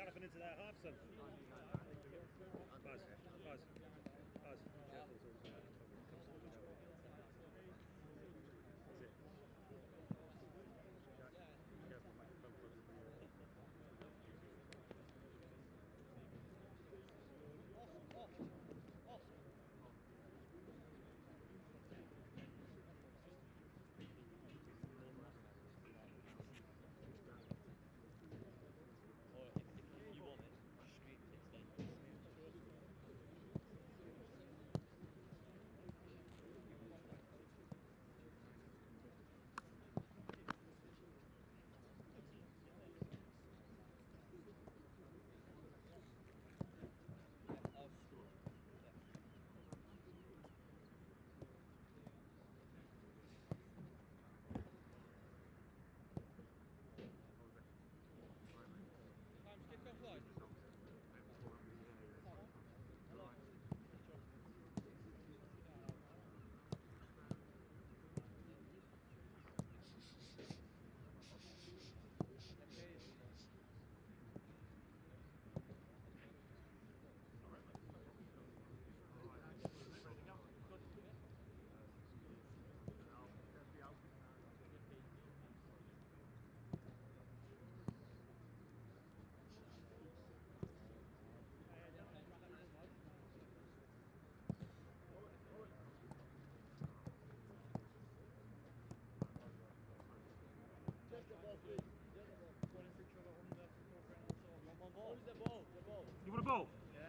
galloping into their half, son. Buzz. You want a ball? Yeah.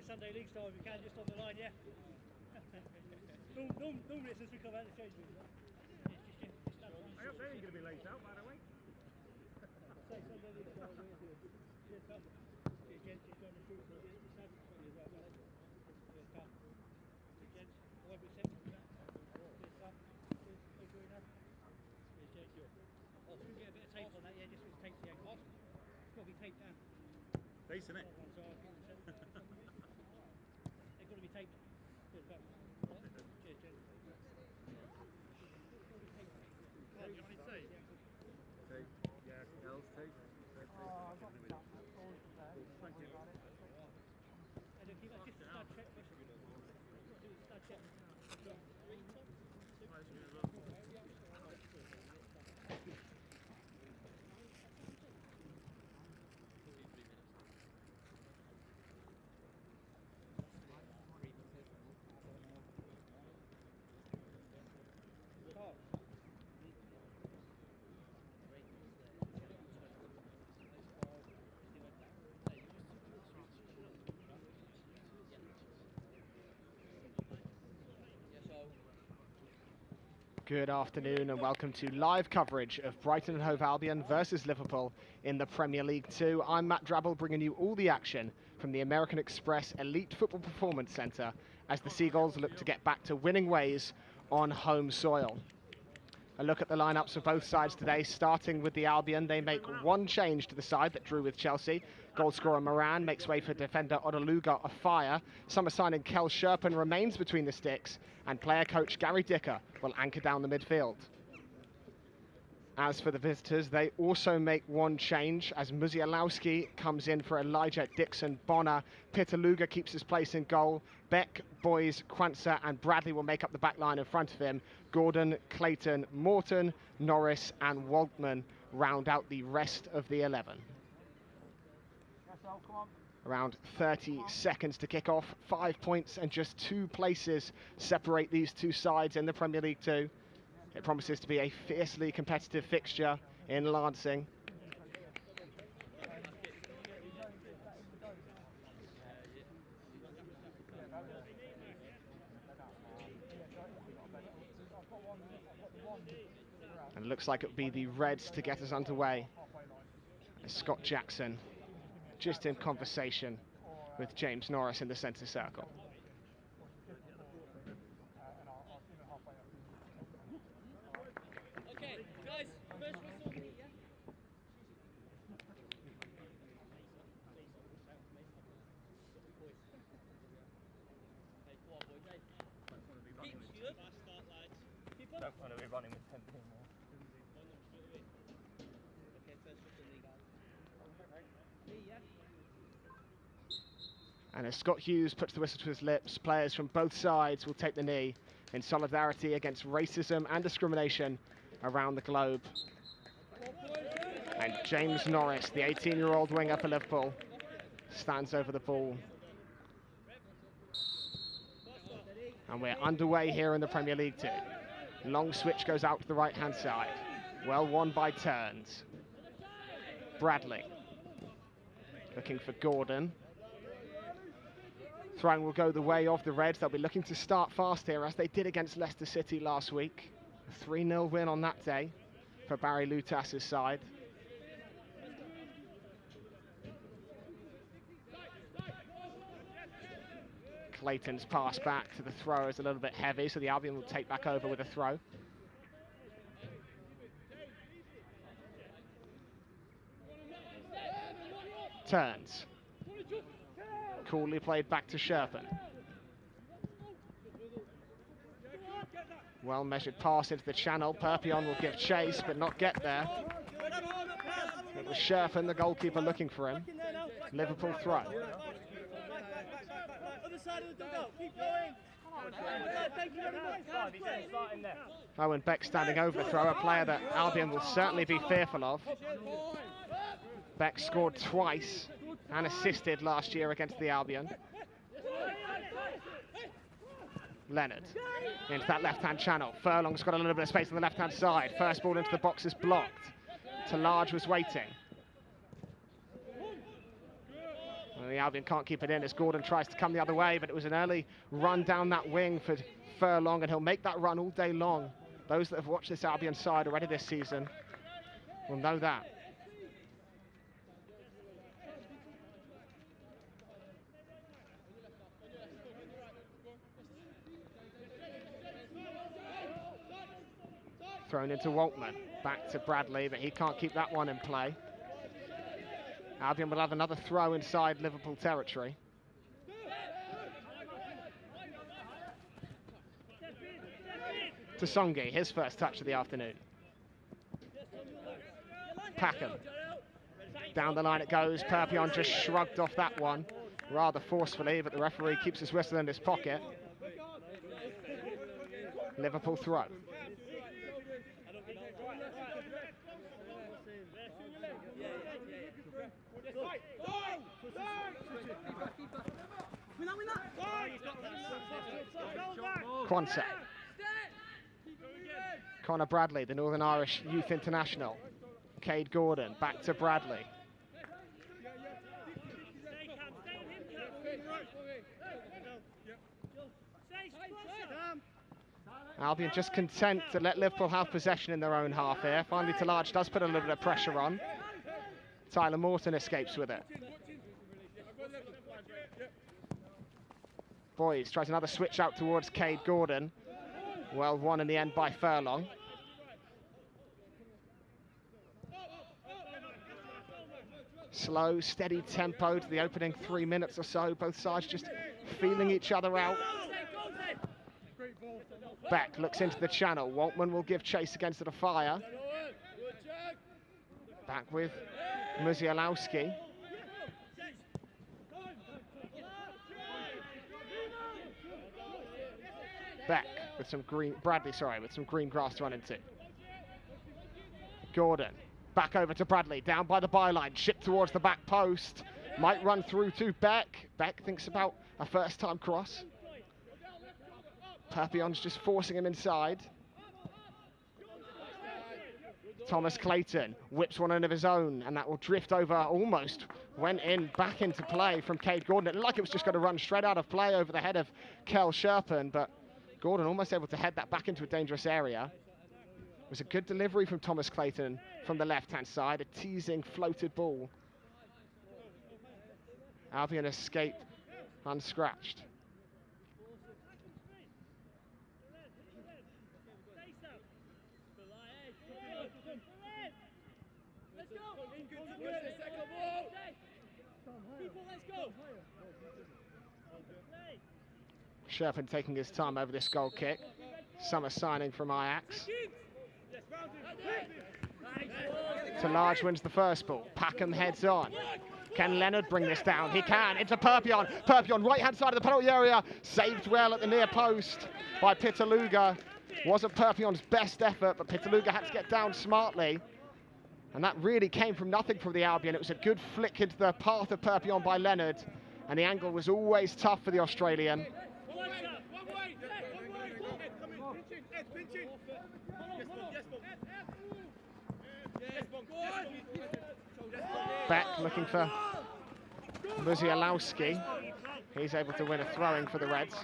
Sunday league style, if you can, just on the line, yeah? Normally it's as we come out of the change room. I hope they ain't going to be late out, by the way. Say Sunday league style, cheers, pal. Cheers, gents, you're going to shoot for it's nice to see you as well, fella. Cheers, pal. Cheers, gents. I won't be sent for that. Cheers, pal. Cheers, thank you enough. Cheers, gents. Oh, we can get a bit of tape on that, yeah, just with tape to the ankle. It's got to be taped down. Decent, isn't it? They've got to be taped. Cheers, pal. Cheers, gents. Oh, you want to say? Tape. Yeah. Else tape. Oh, I've got that. Thank you. And if you got just a start check, start check. Good afternoon and welcome to live coverage of Brighton and Hove Albion versus Liverpool in the Premier League 2. I'm Matt Drabble, bringing you all the action from the American Express Elite Football Performance Centre as the Seagulls look to get back to winning ways on home soil. A look at the lineups for both sides today, starting with the Albion. They make one change to the side that drew with Chelsea. Goalscorer Moran makes way for defender Odeluga of Fire. Summer signing Kel Sherpen remains between the sticks, and player coach Gary Dicker will anchor down the midfield. As for the visitors, they also make one change as Musialowski comes in for Elijah Dixon Bonner. Peter Luger keeps his place in goal. Beck, Boys, Kwanzaa and Bradley will make up the back line in front of him. Gordon, Clayton, Morton, Norris and Waldman round out the rest of the 11. Yes, come on. Around 30 seconds to kick off. 5 points and just 2 places separate these two sides in the Premier League 2. It promises to be a fiercely competitive fixture in Lancing. And it looks like it would be the Reds to get us underway. Scott Jackson just in conversation with James Norris in the centre circle. Okay, guys, first whistle. Don't want to be running with 10 people more. And as Scott Hughes puts the whistle to his lips, players from both sides will take the knee in solidarity against racism and discrimination around the globe. And James Norris, the 18-year-old winger for Liverpool, stands over the ball. And we're underway here in the Premier League 2. Long switch goes out to the right-hand side. Well won by Turns. Bradley looking for Gordon. Throwing will go the way of the Reds. They'll be looking to start fast here, as they did against Leicester City last week. A 3-0 win on that day for Barry Lutas's side. Clayton's pass back to the throw is a little bit heavy, so the Albion will take back over with a throw. Turns. Coolly played back to Sherpen. Well measured pass into the channel. Perpion will give chase but not get there. It was Sherpen, the goalkeeper, looking for him. Liverpool throw. Other side of the dugout, keep going. Thank you very much. Owen Beck standing over the throw, a player that Albion will certainly be fearful of. Beck scored twice and assisted last year against the Albion. Leonard into that left-hand channel. Furlong's got a little bit of space on the left-hand side. First ball into the box is blocked. Talage was waiting. Well, the Albion can't keep it in as Gordon tries to come the other way, but it was an early run down that wing for Furlong, and he'll make that run all day long. Those that have watched this Albion side already this season will know that. Thrown into Waltman, back to Bradley, but he can't keep that one in play. Albion will have another throw inside Liverpool territory. To Songi, his first touch of the afternoon. Packham. Down the line it goes. Perpion just shrugged off that one rather forcefully, but the referee keeps his whistle in his pocket. Liverpool throw. Quansah. Connor Bradley, the Northern Irish Youth International. Cade Gordon, back to Bradley. Albion just content to let Liverpool have possession in their own half here. Finally, Talage does put a little bit of pressure on. Tyler Morton escapes with it. Boys tries another switch out towards Cade Gordon. Well won in the end by Furlong. Slow, steady tempo to the opening 3 minutes or so. Both sides just feeling each other out. Beck looks into the channel. Waltman will give chase against the fire. Back with Musialowski. Beck with some green, Bradley, sorry, with some green grass to run into. Gordon, back over to Bradley, down by the byline, shipped towards the back post. Might run through to Beck. Beck thinks about a first-time cross. Perpion's just forcing him inside. Thomas Clayton whips one in of his own, and that will drift over, almost went in, back into play from Cade Gordon. It looked like it was just going to run straight out of play over the head of Kel Sherpen, but Gordon almost able to head that back into a dangerous area. It was a good delivery from Thomas Clayton from the left-hand side, a teasing floated ball. Albion escaped unscratched. Sherpen taking his time over this goal kick. Summer signing from Ajax. Large wins the first ball. Packham heads on. Can Leonard bring this down? He can. Into Perpion. Perpion, right-hand side of the penalty area. Saved well at the near post by Pitaluga. Wasn't Perpion's best effort, but Pitaluga had to get down smartly. And that really came from nothing from the Albion. It was a good flick into the path of Perpion by Leonard. And the angle was always tough for the Australian. Beck looking for Musialowski. He's able to win a throw-in for the Reds.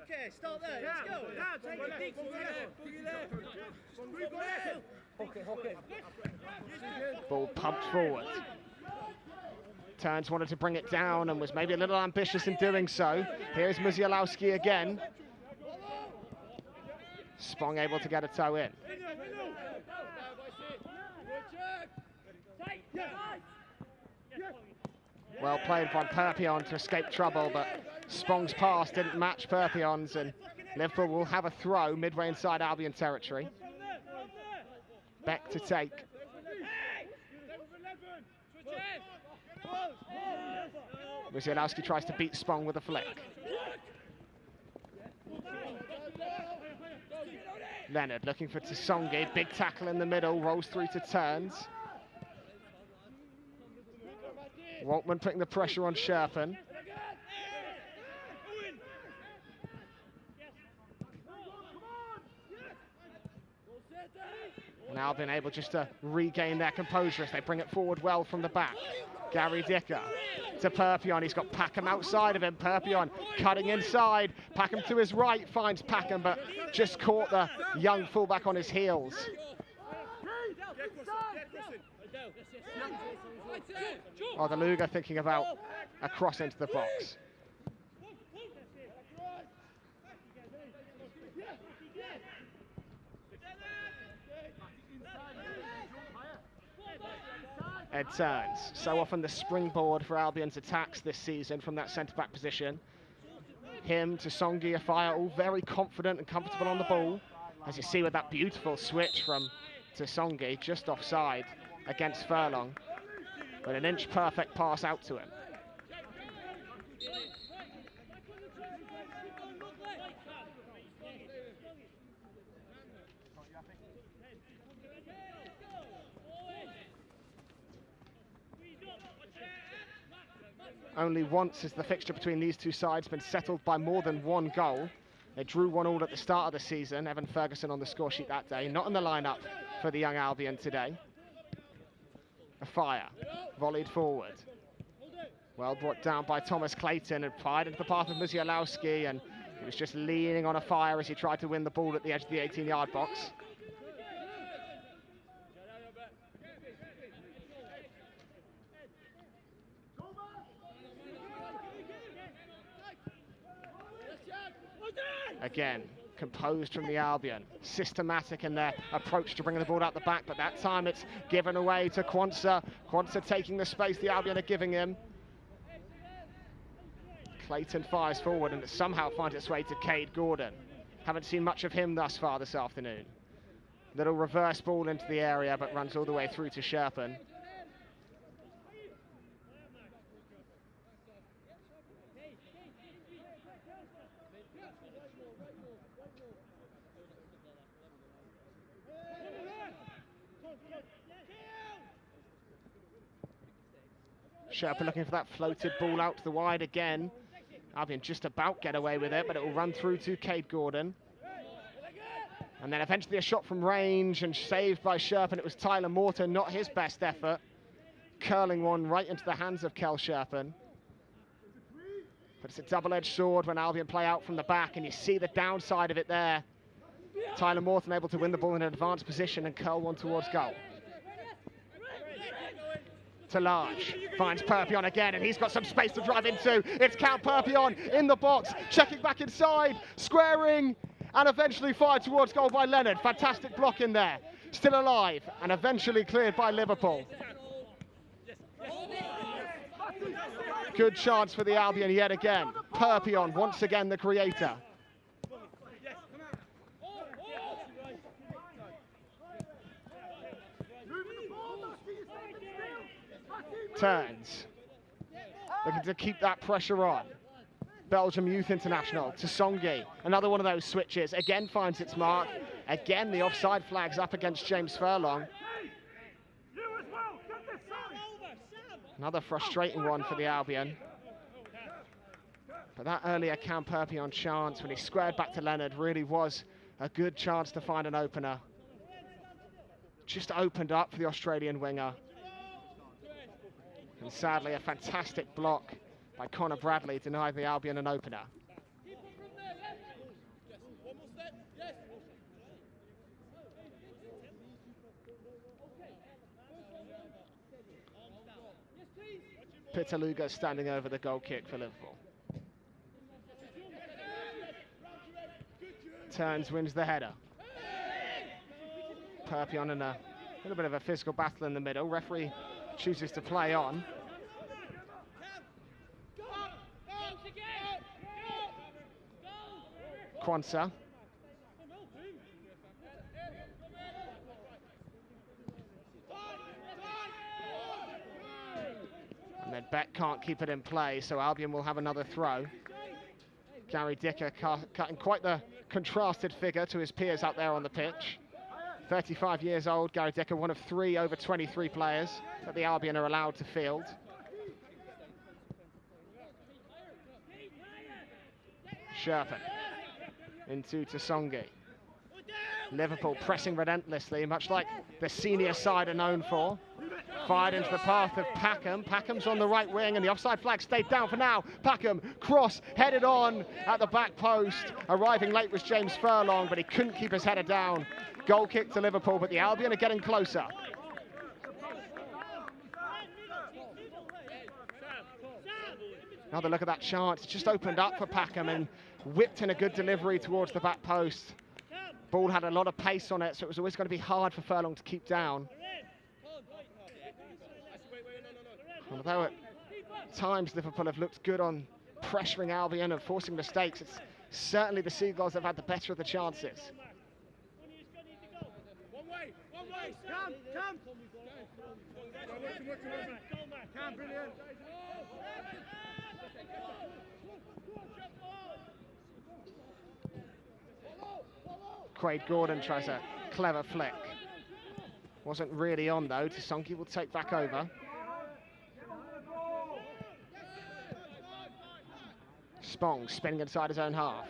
Okay, start there. Let's go. Now take a deep Ball pumped forward. Turns wanted to bring it down and was maybe a little ambitious in doing so. Here's Musialowski again. Spong able to get a toe in. Well played by Perpion to escape trouble, but Spong's pass didn't match Perpion's, and Liverpool will have a throw midway inside Albion territory. Beck to take. Musialowski tries to beat Spong with a flick. Leonard looking for Tsongi, big tackle in the middle, rolls through to Turns. Waltman putting the pressure on Sherpen. Now been able just to regain their composure as they bring it forward well from the back. Gary Dicker to Perpion. He's got Packham outside of him. Perpion cutting inside. Packham to his right finds Packham, but just caught the young fullback on his heels. Oh, the Luger thinking about a cross into the box. Ed Turns, so often the springboard for Albion's attacks this season from that centre-back position. Him to Songi Afire, all very confident and comfortable on the ball. As you see with that beautiful switch from Tsongi, just offside against Furlong. But an inch perfect pass out to him. Only once has the fixture between these two sides been settled by more than one goal. They drew 1-1 at the start of the season. Evan Ferguson on the score sheet that day, not in the lineup for the young Albion today. A fire, volleyed forward. Well brought down by Thomas Clayton and fired into the path of Musialowski, and he was just leaning on a fire as he tried to win the ball at the edge of the 18-yard box. Again, composed from the Albion, systematic in their approach to bringing the ball out the back, but that time it's given away to Quansah. Quansah taking the space the Albion are giving him. Clayton fires forward and it somehow finds its way to Cade Gordon. Haven't seen much of him thus far this afternoon. Little reverse ball into the area, but runs all the way through to Sherpen. Sherpa looking for that floated ball out to the wide again. Albion just about get away with it, but it will run through to Cade Gordon. And then eventually a shot from range and saved by Sherpa, and it was Tyler Morton, not his best effort. Curling one right into the hands of Kel Sherpan. But it's a double-edged sword when Albion play out from the back, and you see the downside of it there. Tyler Morton able to win the ball in an advanced position and curl one towards goal. Large finds Perpion again, and he's got some space to drive into. It's Count Perpion in the box, checking back inside, squaring, and eventually fired towards goal by Leonard. Fantastic block in there. Still alive, and eventually cleared by Liverpool. Good chance for the Albion yet again. Perpion, once again, the creator. Turns. Looking to keep that pressure on. Belgium Youth International to Songi. Another one of those switches. Again finds its mark. Again, the offside flag's up against James Furlong. Another frustrating one for the Albion. But that earlier Count Perpion chance when he squared back to Leonard really was a good chance to find an opener. Just opened up for the Australian winger. And sadly, a fantastic block by Connor Bradley denied the Albion an opener. Pitaluga standing over the goal kick for Liverpool. Turns, wins the header. Perpion in a little bit of a physical battle in the middle. Referee chooses to play on. Kwanzaa. And then Beck can't keep it in play, so Albion will have another throw. Gary Dicker cutting quite the contrasted figure to his peers out there on the pitch. 35 years old, Gary Dicker, one of 3 over 23 players that the Albion are allowed to field. Sherpan into Tsongi. Liverpool pressing relentlessly, much like the senior side are known for. Fired into the path of Packham. Packham's on the right wing, and the offside flag stayed down for now. Packham, cross, headed on at the back post. Arriving late was James Furlong, but he couldn't keep his header down. Goal kick to Liverpool, but the Albion are getting closer. Another look at that chance. Just opened up for Packham and whipped in a good delivery towards the back post. Ball had a lot of pace on it, so it was always going to be hard for Furlong to keep down. Although at times Liverpool have looked good on pressuring Albion and forcing mistakes, it's certainly the Seagulls have had the better of the chances. Craig Gordon tries a clever flick. Wasn't really on though. Tsongi will take back over. Spong spinning inside his own half.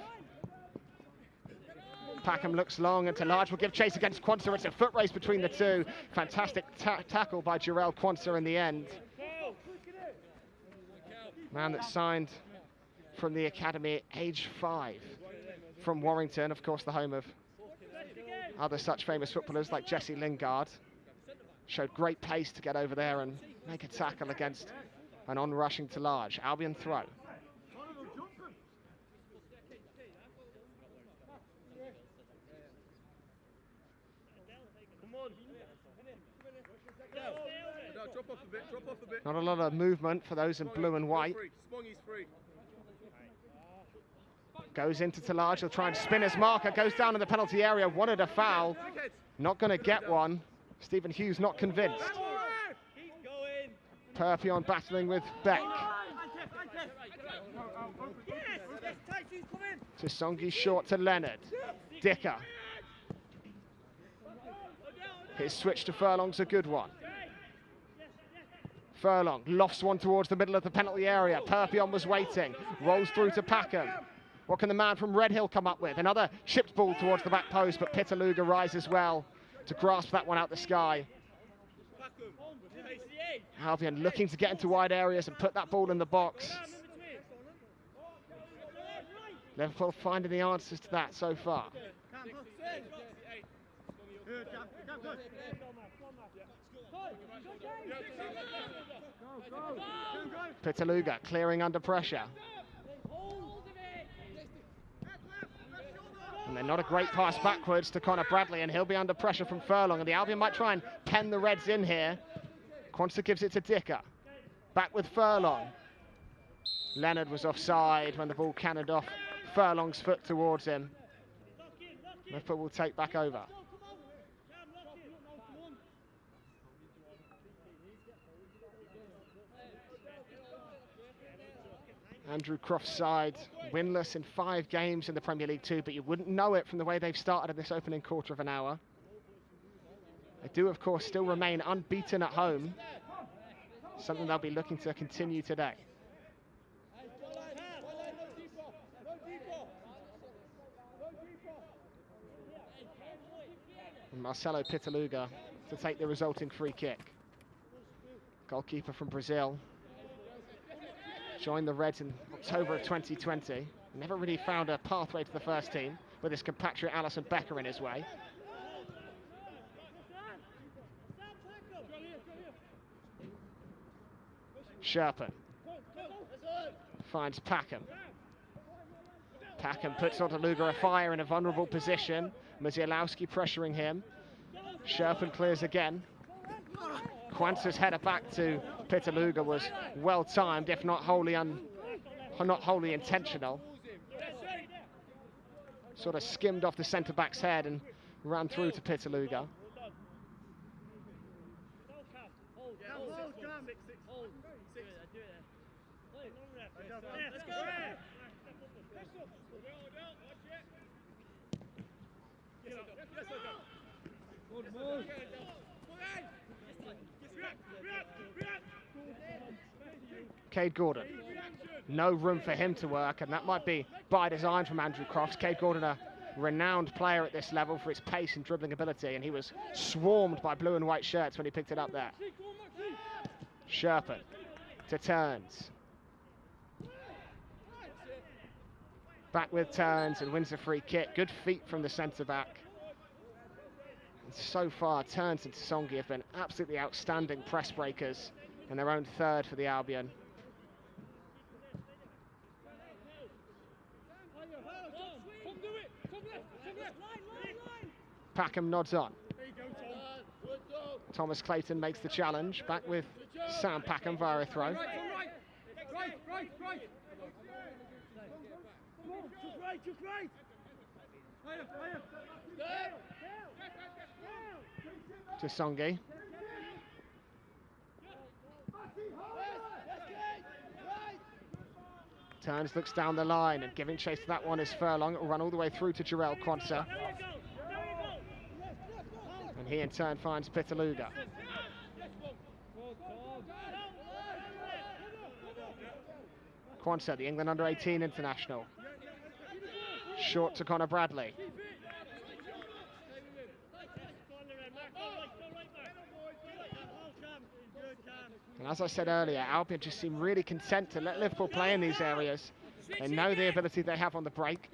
Packham looks long, and Large will give chase against Kwanzaa. It's a foot race between the two. Fantastic tackle by Jarrell Kwanzaa in the end. Man that signed from the academy at age 5 from Warrington, of course the home of other such famous footballers like Jesse Lingard. Showed great pace to get over there and make a tackle against an on-rushing Large. Albion throw. Not a lot of movement for those in blue and white. Goes into Large, he'll try and spin his marker, goes down in the penalty area, wanted a foul. Not going to get one. Stephen Hughes not convinced. Perpion battling with Beck. Songi short to Leonard. Dicker. His switch to Furlong's a good one. Furlong lofts one towards the middle of the penalty area. Perpion was waiting. Rolls through to Packham. What can the man from Redhill come up with? Another chipped ball towards the back post, but Pitaluga rises well to grasp that one out the sky. Albion looking to get into wide areas and put that ball in the box. Liverpool finding the answers to that so far. Pitaluga clearing under pressure. And then not a great pass backwards to Connor Bradley, and he'll be under pressure from Furlong, and the Albion might try and pen the Reds in here. Quansah gives it to Dicker. Back with Furlong. Leonard was offside when the ball cannoned off Furlong's foot towards him. Liverpool will take back over. Andrew Croft's side winless in 5 games in the Premier League 2, but you wouldn't know it from the way they've started in this opening quarter of an hour. They do, of course, still remain unbeaten at home, something they'll be looking to continue today. And Marcelo Pitaluga to take the resulting free kick. Goalkeeper from Brazil. Joined the Reds in October of 2020. Never really found a pathway to the first team, with his compatriot Alison Becker in his way. Sherpen finds Packham. Packham puts Pitaluga a fire in a vulnerable position. Mazielowski pressuring him. Sherpen clears again. Quansah's header back to Pitaluga was well timed, if not wholly intentional. Sort of skimmed off the centre back's head and ran through to Pitaluga. Cade Gordon, no room for him to work, and that might be by design from Andrew Crofts. Cade Gordon, a renowned player at this level for his pace and dribbling ability, and he was swarmed by blue and white shirts when he picked it up there. Sherpen to Turns. Back with Turns and wins a free kick. Good feet from the centre-back. So far, Turns and Songi have been absolutely outstanding press breakers in their own third for the Albion. Packham nods on. Thomas Clayton makes the challenge. Back with Sam Packham via a throw. To Songi. Turns, looks down the line, and giving chase to that one is Furlong. It will run all the way through to Jarell Quansah. And he in turn finds Pitaluga. Quansah, the England under-18 international. Short to Connor Bradley. And as I said earlier, Albion just seem really content to let Liverpool play in these areas. They know the ability they have on the break.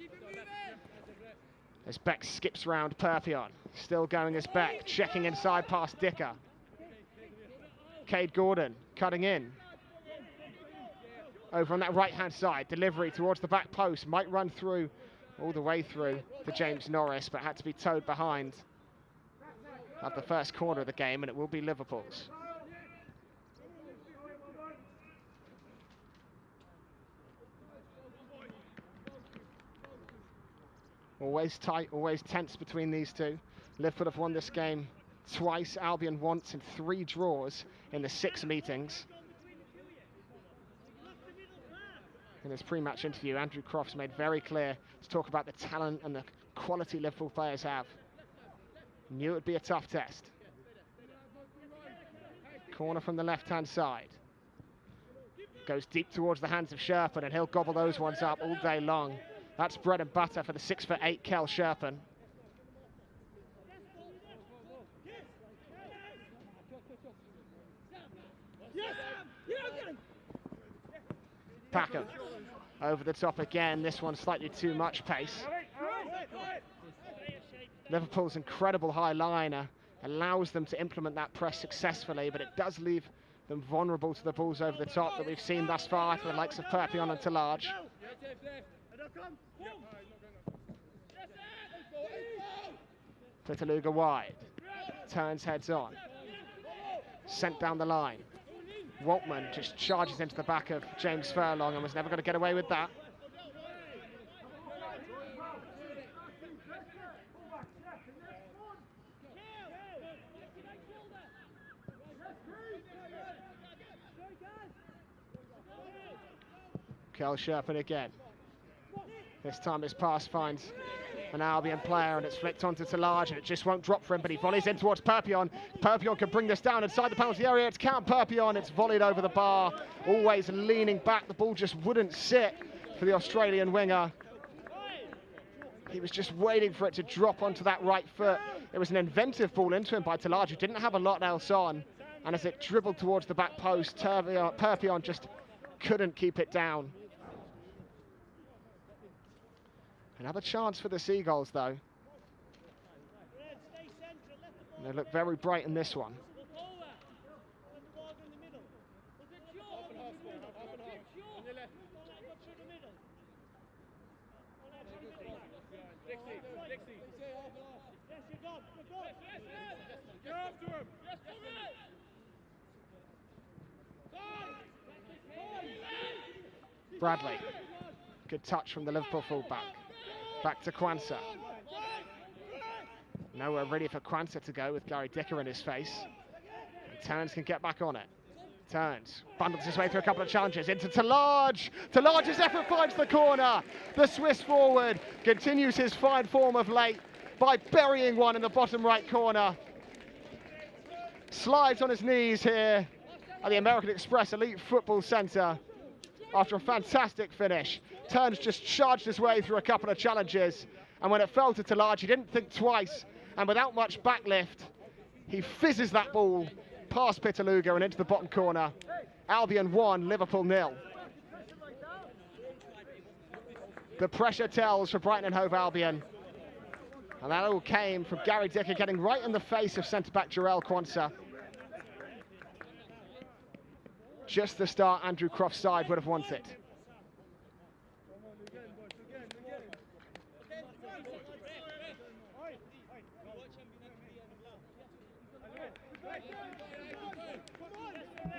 As Beck skips round Perpion. Still going as Beck, checking inside past Dicker. Cade Gordon cutting in. Over on that right-hand side, delivery towards the back post. Might run through, all the way through to James Norris, but had to be towed behind at the first corner of the game, and it will be Liverpool's. Always tight, always tense between these two. Liverpool have won this game twice, Albion once, and 3 draws in the 6 meetings. In his pre-match interview, Andrew Crofts made very clear to talk about the talent and the quality Liverpool players have. Knew it would be a tough test. Corner from the left-hand side. Goes deep towards the hands of Sherpen, and he'll gobble those ones up all day long. That's bread and butter for the 6'8" Kel Sherpen. Packham over the top again. This one slightly too much pace. Liverpool's incredible high liner allows them to implement that press successfully, but it does leave them vulnerable to the balls over the top that we've seen thus far for the likes of Perpion and Talage. Pitaluga wide. Turns heads on. Sent down the line. Waltman just charges into the back of James Furlong and was never going to get away with that. Kel Sherpen again. This time his pass finds an Albion player and it's flicked onto Talage and it just won't drop for him, but he volleys in towards Perpion. Perpion can bring this down inside the penalty area. It's Count Perpion. It's volleyed over the bar, always leaning back. The ball just wouldn't sit for the Australian winger. He was just waiting for it to drop onto that right foot. It was an inventive ball into him by Talage, who didn't have a lot else on. And as it dribbled towards the back post, Perpion just couldn't keep it down. Another chance for the Seagulls, though. And they look very bright in this one. Bradley. Good touch from the Liverpool fullback. Back to Kwanzaa. Nowhere ready for Kwanzaa to go with Gary Dicker in his face. And Turns can get back on it. Turns, bundles his way through a couple of challenges into Talage. Talage's effort finds the corner. The Swiss forward continues his fine form of late by burying one in the bottom right corner. Slides on his knees here at the American Express Elite Football Centre after a fantastic finish. Turns just charged his way through a couple of challenges, and when it fell to Talage, he didn't think twice, and without much backlift, he fizzes that ball past Pitaluga and into the bottom corner. Albion 1, Liverpool 0. The pressure tells for Brighton and Hove Albion, and that all came from Gary Dicker getting right in the face of centre-back Jarell Kwanzaa. Just the start Andrew Crofts' side would have wanted.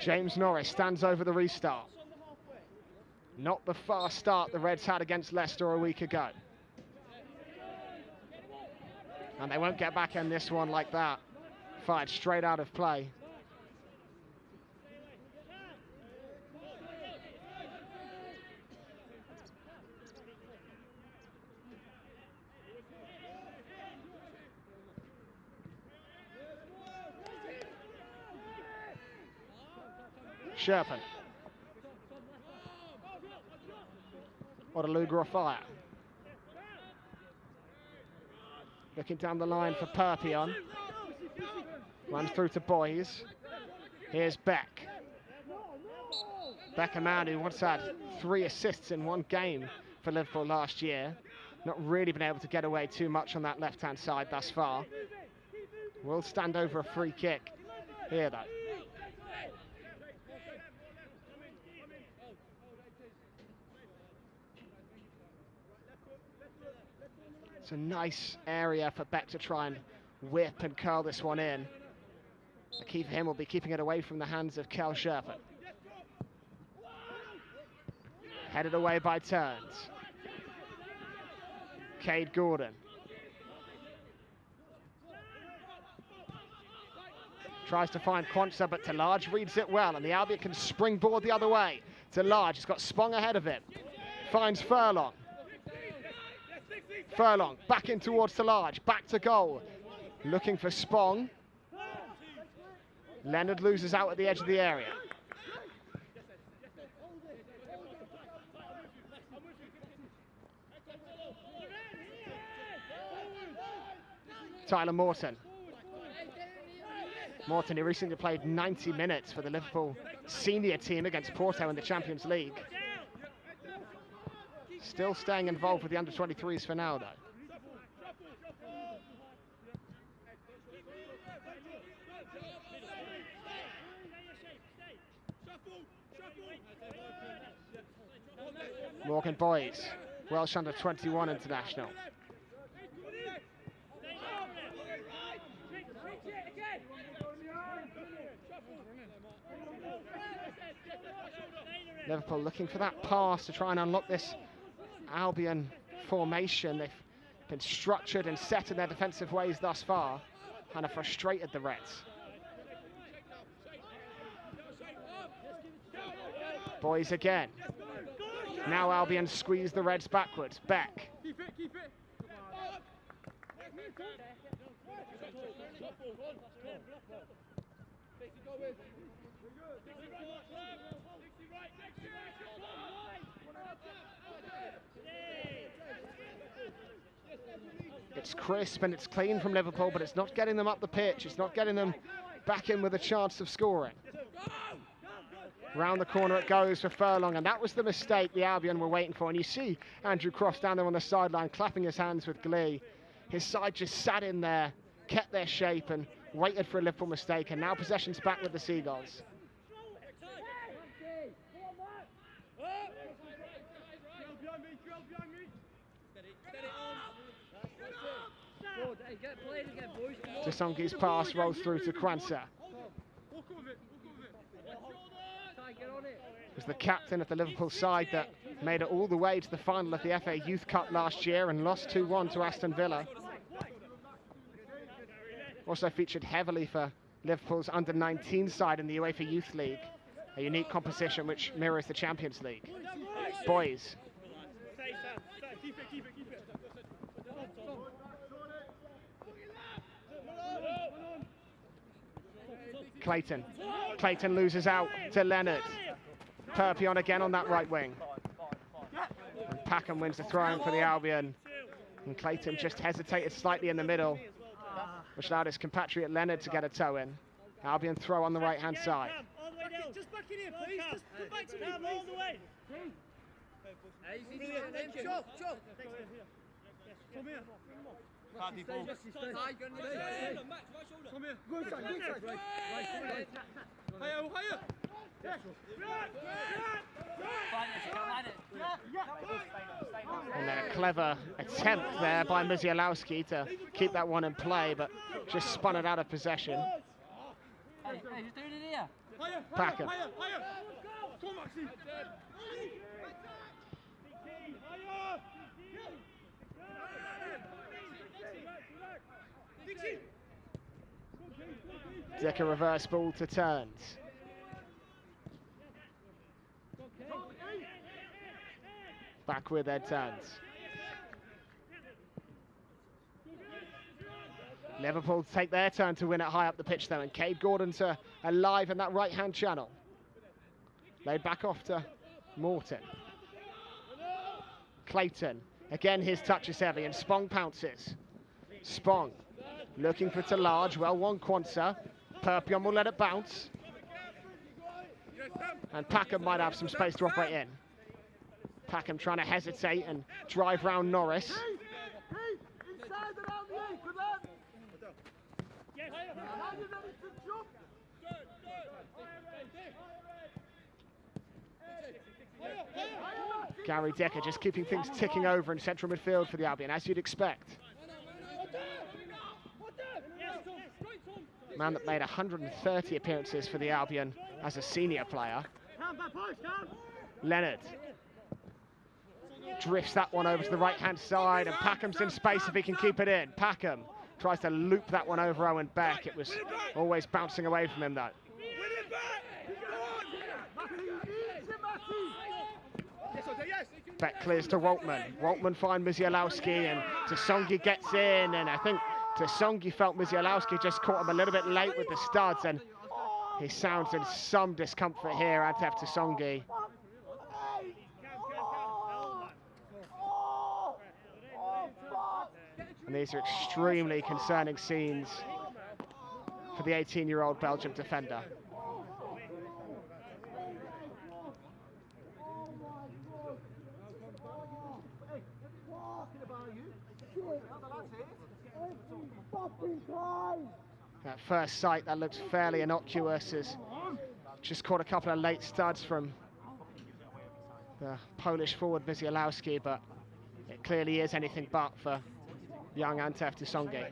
James Norris stands over the restart. Not the fast start the Reds had against Leicester a week ago. And they won't get back in this one like that. Fired straight out of play. Sherpen. Otaluga off fire. Looking down the line for Perpion. Runs through to Boys. Here's Beck. Beck, a man who once had 3 assists in one game for Liverpool last year. Not really been able to get away too much on that left-hand side thus far. Will stand over a free kick here, though. It's a nice area for Beck to try and whip and curl this one in. The key for him will be keeping it away from the hands of Kel Sherpen. Headed away by Turns. Cade Gordon. Tries to find Kwanzaa, but Talage reads it well, and the Albion can springboard the other way. Talage has got Spong ahead of him. finds Furlong. Furlong back in towards Talage, back to goal. Looking for Spong. Leonard loses out at the edge of the area. Tyler Morton. Morton, who recently played 90 minutes for the Liverpool senior team against Porto in the Champions League. Still staying involved with the under-23s for now, though. Morgan Boys, Welsh under-21 international. Liverpool looking for that pass to try and unlock this Albion formation. They've been structured and set in their defensive ways thus far and have frustrated the Reds. Boys again. Now Albion squeeze the Reds backwards. Beck. Keep it, keep it. It's crisp and it's clean from Liverpool, but it's not getting them up the pitch. It's not getting them back in with a chance of scoring. Round the corner it goes for Furlong, and that was the mistake the Albion were waiting for. And you see Andrew Cross down there on the sideline clapping his hands with glee. His side just sat in there, kept their shape and waited for a Liverpool mistake, and now possession's back with the Seagulls. Jasongi's pass rolls through to Kwanzaa. Was the captain of the Liverpool side that made it all the way to the final of the FA Youth Cup last year and lost 2-1 to Aston Villa. Also featured heavily for Liverpool's under-19 side in the UEFA Youth League, a unique composition which mirrors the Champions League. Boys. Clayton. Clayton loses out to Leonard. Perpion again on that right wing. And Packham wins the throw-in for the Albion. And Clayton just hesitated slightly in the middle, which allowed his compatriot Leonard to get a toe in. Albion throw on the right-hand side. Just back in here, please. Just come back to me, all the way. Come here. Come here. Go inside, go inside. Right. Higher, higher. And then a clever attempt there by Musialowski to keep that one in play, but just spun it out of possession. Hey, who's doing it here? Packham. Decker reverse ball to Turns. Back with Ed Turns. Liverpool take their turn to win it high up the pitch though, and Cade Gordon's alive in that right-hand channel. Laid back off to Morton. Clayton. Again, his touch is heavy, and Spong pounces. Spong looking for Talage. Well won Kwanzaa. Perpion will let it bounce. And Packham might have some space to operate in. Packham trying to hesitate and drive round Norris. Gary Decker just keeping things ticking over in central midfield for the Albion, as you'd expect. Man that made 130 appearances for the Albion as a senior player. Leonard drifts that one over to the right-hand side, and Packham's in space if he can keep it in. Packham tries to loop that one over Owen Beck. It was always bouncing away from him, though. Back clears to Waltman. Waltman finds Myziolowski, and Tasongi gets in, and I think Tasongi felt Myziolowski just caught him a little bit late with the studs, and he sounds in some discomfort here, Antef Tasongi. And these are extremely concerning scenes for the 18-year-old Belgian defender. At first sight, that looks fairly innocuous, as just caught a couple of late studs from the Polish forward Myziolowski, but it clearly is anything but for young Antef Tasongi.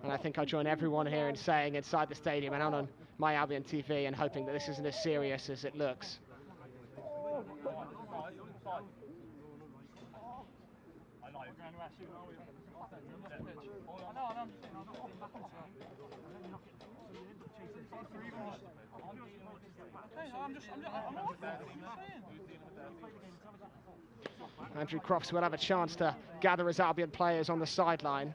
And I think I join everyone here in saying inside the stadium and out on My Albion TV and hoping that this isn't as serious as it looks. Andrew Crofts will have a chance to gather his Albion players on the sideline.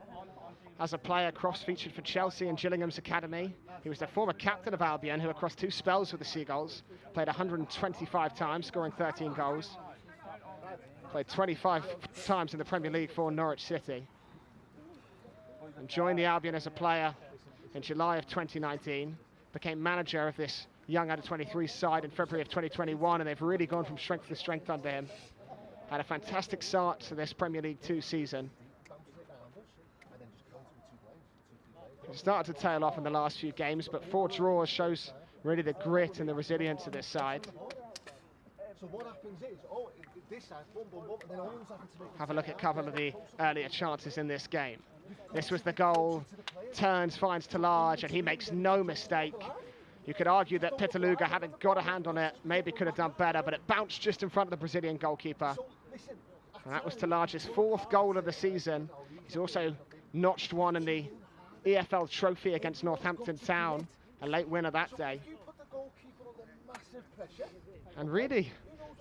As a player, Crofts featured for Chelsea and Gillingham's academy. He was the former captain of Albion, who across 2 spells with the Seagulls played 125 times, scoring 13 goals. Played 25 times in the Premier League for Norwich City. And joined the Albion as a player in July of 2019. Became manager of this young under-23 side in February of 2021, and they've really gone from strength to strength under him. Had a fantastic start to this Premier League 2 season. He started to tail off in the last few games, but 4 draws shows really the grit and the resilience of this side. So what happens is, this side, boom, boom, boom, and then Owens having to make... Have a look at a couple of the earlier chances in this game. This was the goal. Turns, finds Talage, and he makes no mistake. You could argue that Pitaluga, having got a hand on it, maybe could have done better, but it bounced just in front of the Brazilian goalkeeper. And that was Talage's 4th goal of the season. He's also notched one in the EFL trophy against Northampton Town, a late winner that day. And really,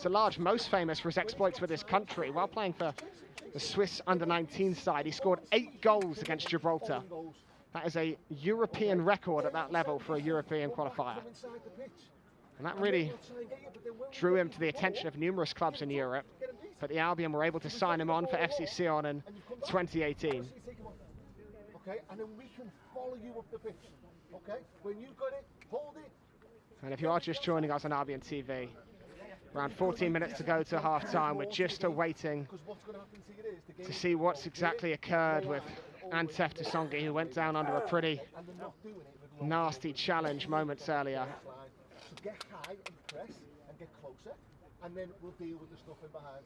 Talage most famous for his exploits with his country. While playing for the Swiss under-19 side, he scored 8 goals against Gibraltar. That is a European record at that level for a European qualifier. And that really drew him to the attention of numerous clubs in Europe. But the Albion were able to sign him on for FC Sion in 2018. Okay, and then we can follow you up the pitch. Okay, when you've got it, hold it. And if you are just joining us on Albion TV, around 14 minutes to go to half-time, we're just awaiting to see what's exactly occurred with Antef Tasongi, who went down under a pretty nasty challenge moments earlier. So get high and press and get closer, and then we'll deal with the stuff in behind.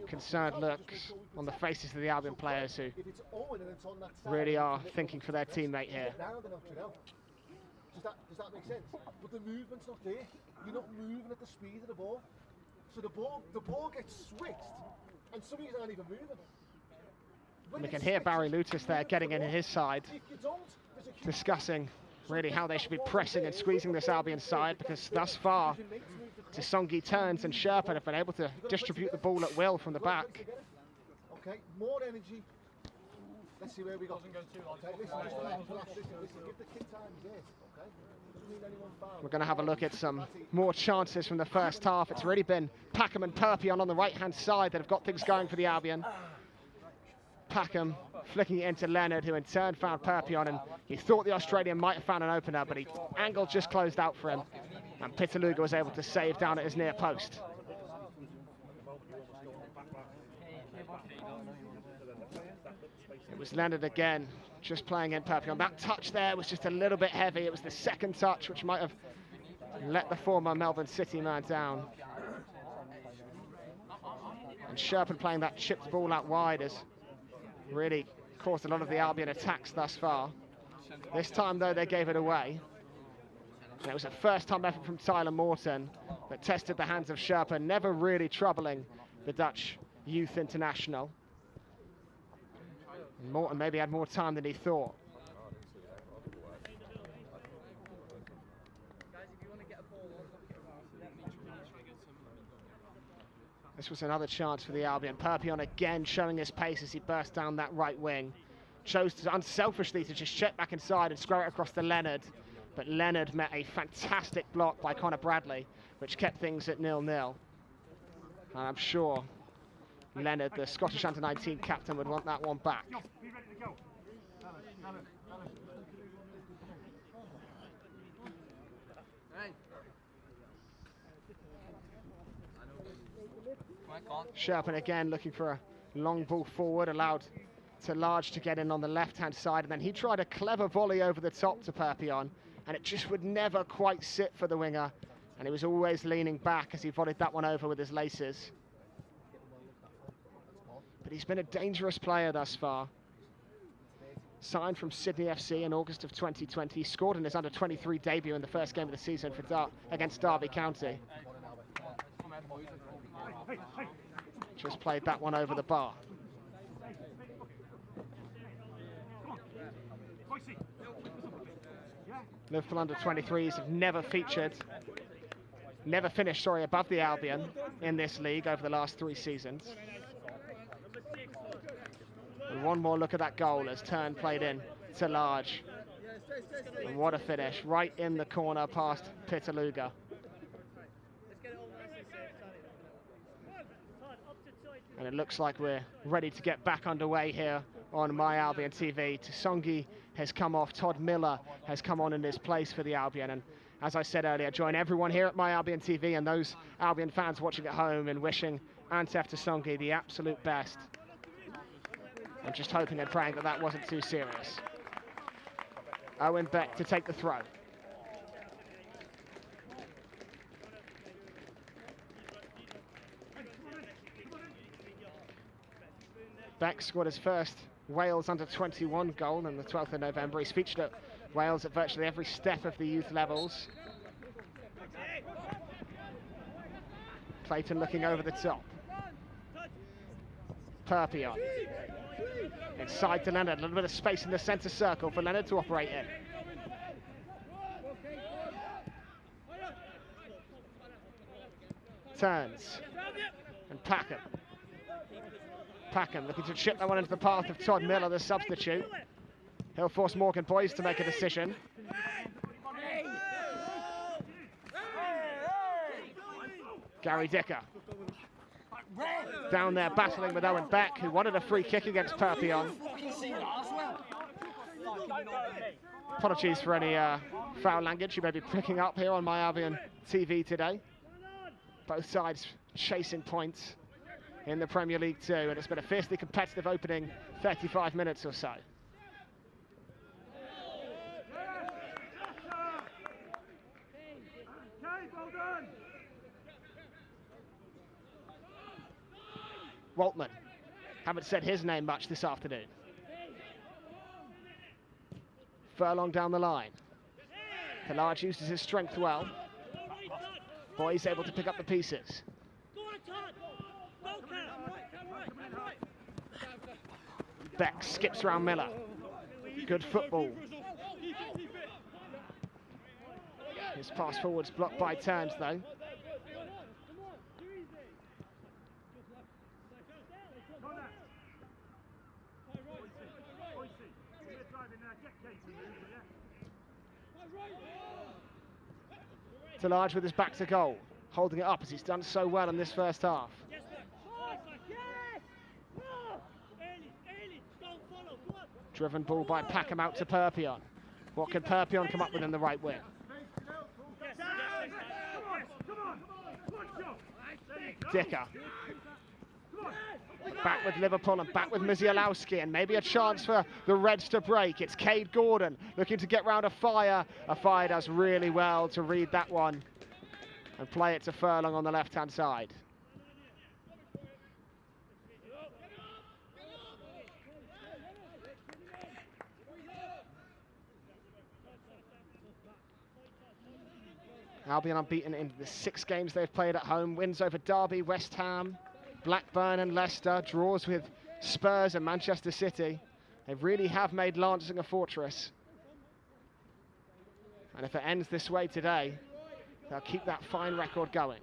Concerned looks on the faces of the Albion players, who really are thinking for their teammate here. Does that make sense? But the movement's not there. You're not moving at the speed of the ball. So the ball gets switched, and some of you aren't even moving. We can hear Barry Lutis there getting in his side, discussing really how they should be pressing and squeezing this Albion side, because thus far Tasongi, Turns and Sherpa have been able to distribute the ball at will from the back. Okay, more energy. Let's see where we go. Okay, listen, give the kid time, yes, okay? We're going to have a look at some more chances from the first half. It's really been Packham and Perpion on the right-hand side that have got things going for the Albion. Packham flicking it into Leonard, who in turn found Perpion, and he thought the Australian might have found an opener, but he angle just closed out for him, and Pitaluga was able to save down at his near post. It was Leonard again, just playing in Perpion. That touch there was just a little bit heavy. It was the second touch which might have let the former Melbourne City man down. And Sherpa playing that chipped ball out wide has really caused a lot of the Albion attacks thus far. This time, though, they gave it away. And it was a first-time effort from Tyler Morton that tested the hands of Sherpa, never really troubling the Dutch youth international. And Morton maybe had more time than he thought. This was another chance for the Albion. Perpion again showing his pace as he burst down that right wing. Chose to unselfishly to just check back inside and square it across to Leonard. But Leonard met a fantastic block by Connor Bradley, which kept things at 0-0. And I'm sure Leonard, the Scottish under-19 captain, would want that one back. Be ready to go. Sherpen again looking for a long ball forward, allowed to Large to get in on the left-hand side, and then he tried a clever volley over the top to Perpion, and it just would never quite sit for the winger, and he was always leaning back as he volleyed that one over with his laces. But he's been a dangerous player thus far. Signed from Sydney FC in August of 2020, he scored in his under-23 debut in the first game of the season for against Derby County. Just played that one over the bar. Liverpool under-23s have never finished above the Albion in this league over the last 3 seasons. And one more look at that goal as Turn played in to Large. And what a finish, right in the corner past Pitaluga. And it looks like we're ready to get back underway here on My Albion TV. Tsongi has come off, Todd Miller has come on in his place for the Albion. And as I said earlier, join everyone here at My Albion TV and those Albion fans watching at home in wishing Antef Tsongi the absolute best. I'm just hoping and praying that wasn't too serious. Owen Beck to take the throw. Beck scored his first Wales under-21 goal on the 12th of November. He's featured at Wales at virtually every step of the youth levels. Clayton looking over the top. Perpion. Inside to Leonard, a little bit of space in the centre circle for Leonard to operate in. Turns. And Packham. Packham looking to chip that one into the path of Todd Miller, the substitute. He'll force Morgan Boys to make a decision. Gary Dicker. Down there battling with Owen Beck, who wanted a free kick against Perpion. Apologies for any foul language you may be picking up here on My Albion TV today. Both sides chasing points in the Premier League 2, and it's been a fiercely competitive opening 35 minutes or so. Waltman, haven't said his name much this afternoon. Furlong down the line. Large uses his strength well. Boy's able to pick up the pieces. Beck skips around Miller. Good football. His pass forwards blocked by Turns though. Large with his back to goal, holding it up as he's done so well in this first half. Driven ball by Packham out to Perpion. What can Perpion come up with in the right wing? Dicker. Back with Liverpool and back with Mizialowski, and maybe a chance for the Reds to break. It's Cade Gordon looking to get round a Fire. A Fire does really well to read that one and play it to Furlong on the left-hand side. Albion unbeaten in the 6 games they've played at home. Wins over Derby, West Ham, Blackburn and Leicester. Draws with Spurs and Manchester City. They really have made Lancing a fortress. And if it ends this way today, they'll keep that fine record going.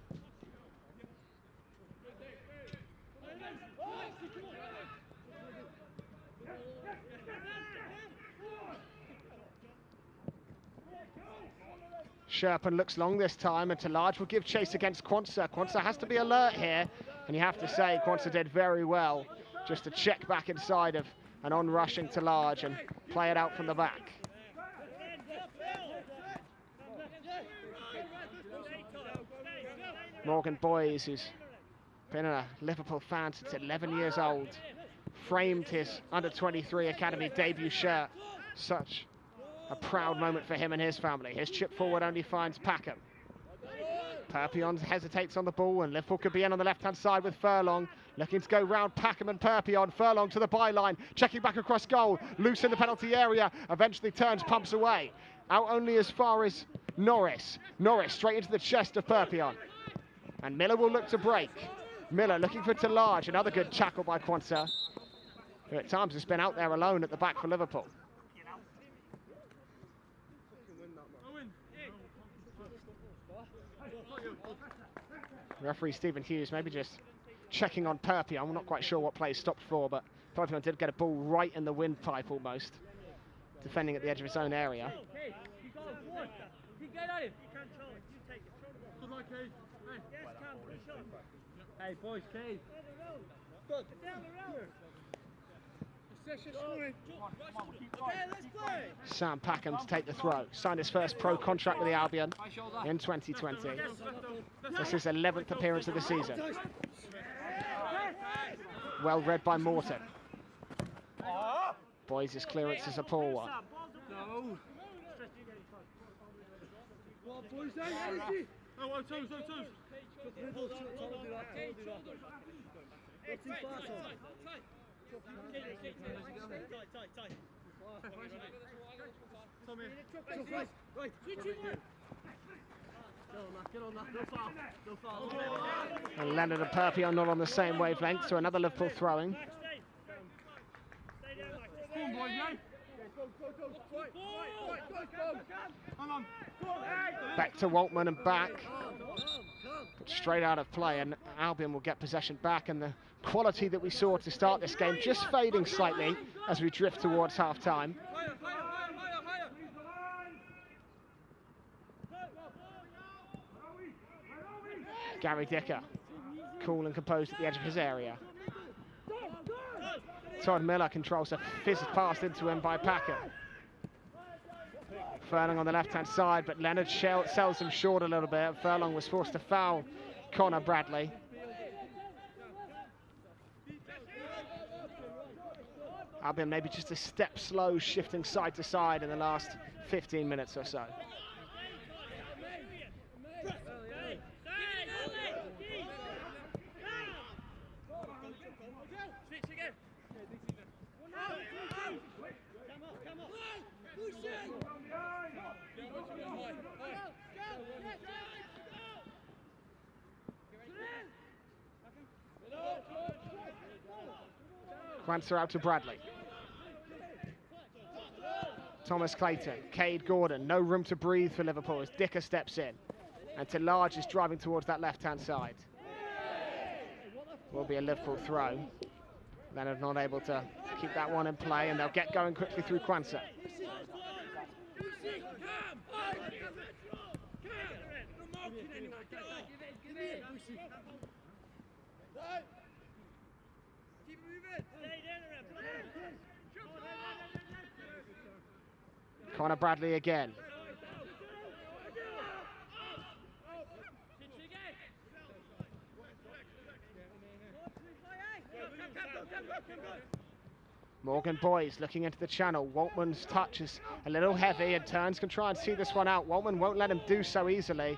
Sherpan looks long this time, and Talaj will give chase against Quansah. Quansah has to be alert here, and you have to say Quansah did very well just to check back inside of an on-rushing Talaj and play it out from the back. Morgan Boys, who's been a Liverpool fan since 11 years old, framed his under-23 academy debut shirt. Such a proud moment for him and his family. His chip forward only finds Packham. Perpion hesitates on the ball, and Liverpool could be in on the left-hand side with Furlong. Looking to go round Packham and Perpion. Furlong to the byline, checking back across goal. Loose in the penalty area, eventually turns, pumps away. Out only as far as Norris. Norris straight into the chest of Perpion. And Miller will look to break. Miller looking for Talaj, another good tackle by Quansah, who at times has been out there alone at the back for Liverpool. Referee Stephen Hughes maybe just checking on Perpion. I'm not quite sure what play stopped for, but Perpion did get a ball right in the windpipe almost, defending at the edge of his own area. Hey boys, Keith. Good. Down the road. Sam Packham to take the throw. Signed his first pro contract with the Albion in 2020. This is his 11th appearance of the season. Well read by Morton. Boys' clearance is a poor one. And Leonard and Perpi are not on the same wavelength, so another Liverpool throwing. Back to Waltman and back. But straight out of play, and Albion will get possession back, and the quality that we saw to start this game just fading slightly as we drift towards half-time. Gary Dicker, cool and composed at the edge of his area. Todd Miller controls a fizzed pass into him by Packer. Furlong on the left-hand side, but Leonard sells him short a little bit. Furlong was forced to foul Connor Bradley. Albion maybe just a step slow, shifting side to side in the last 15 minutes or so. Quansah out to Bradley. Thomas Clayton, Cade Gordon, no room to breathe for Liverpool as Dicker steps in. And Talaj is driving towards that left-hand side. Will be a Liverpool throw. Leonard not able to keep that one in play, and they'll get going quickly through Quansah. Connor Bradley again. Morgan Boys looking into the channel. Waltman's touch is a little heavy, and Turns can try and see this one out. Waltman won't let him do so easily,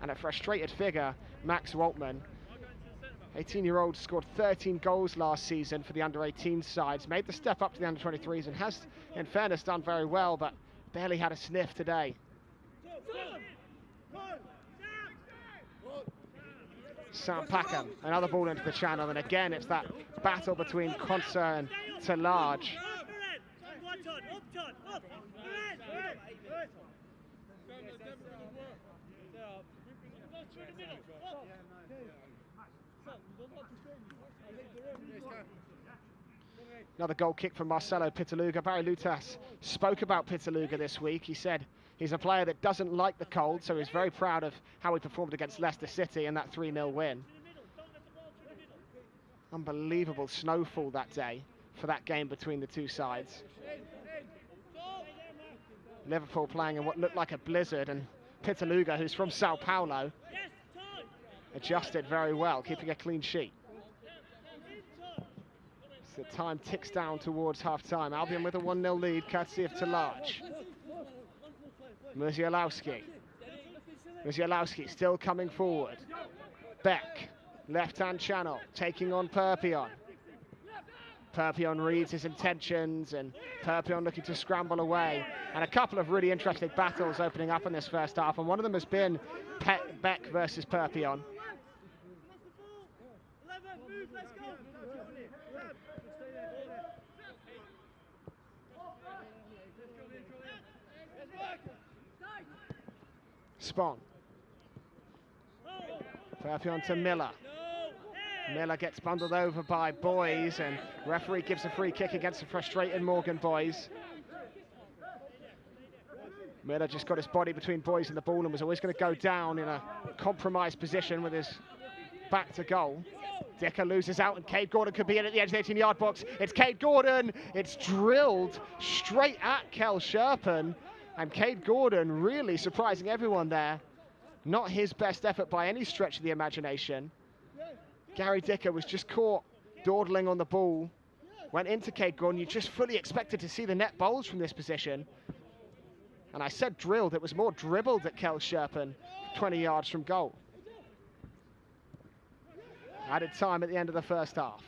and a frustrated figure, Max Waltman. 18-year-old scored 13 goals last season for the under-18 sides, made the step up to the under-23s, and has, in fairness, done very well, but barely had a sniff today. Sam Packham, another ball into the channel, and again it's that battle between Quansah and Talaj. Another goal kick from Marcelo Pitaluga. Barry Lutas spoke about Pitaluga this week. He said He's a player that doesn't like the cold, so he's very proud of how he performed against Leicester City in that 3-0 win. Unbelievable snowfall that day for that game between the two sides. Liverpool playing in what looked like a blizzard, and Pitaluga, who's from Sao Paulo, adjusted very well, keeping a clean sheet. So the time ticks down towards half-time. Albion with a 1-0 lead, courtesy of Talaj. Musialowski. Musialowski still coming forward. Beck, left-hand channel, taking on Perpion. Perpion reads his intentions, and Perpion looking to scramble away. And a couple of really interesting battles opening up in this first half, and one of them has been Beck versus Perpion. Spong. Perpion to Miller. Miller gets bundled over by Boys, and referee gives a free kick against the frustrated Morgan Boys. Miller just got his body between Boys and the ball and was always going to go down in a compromised position with his back to goal. Dicker loses out, and Cade Gordon could be in at the edge of the 18-yard box. It's Cade Gordon. It's drilled straight at Kel Sherpen, and Cade Gordon really surprising everyone there. Not his best effort by any stretch of the imagination. Gary Dicker was just caught dawdling on the ball. Went into Cade Gordon. You just fully expected to see the net bowls from this position. And I said drilled. It was more dribbled at Kel Sherpen, 20 yards from goal. Added time at the end of the first half.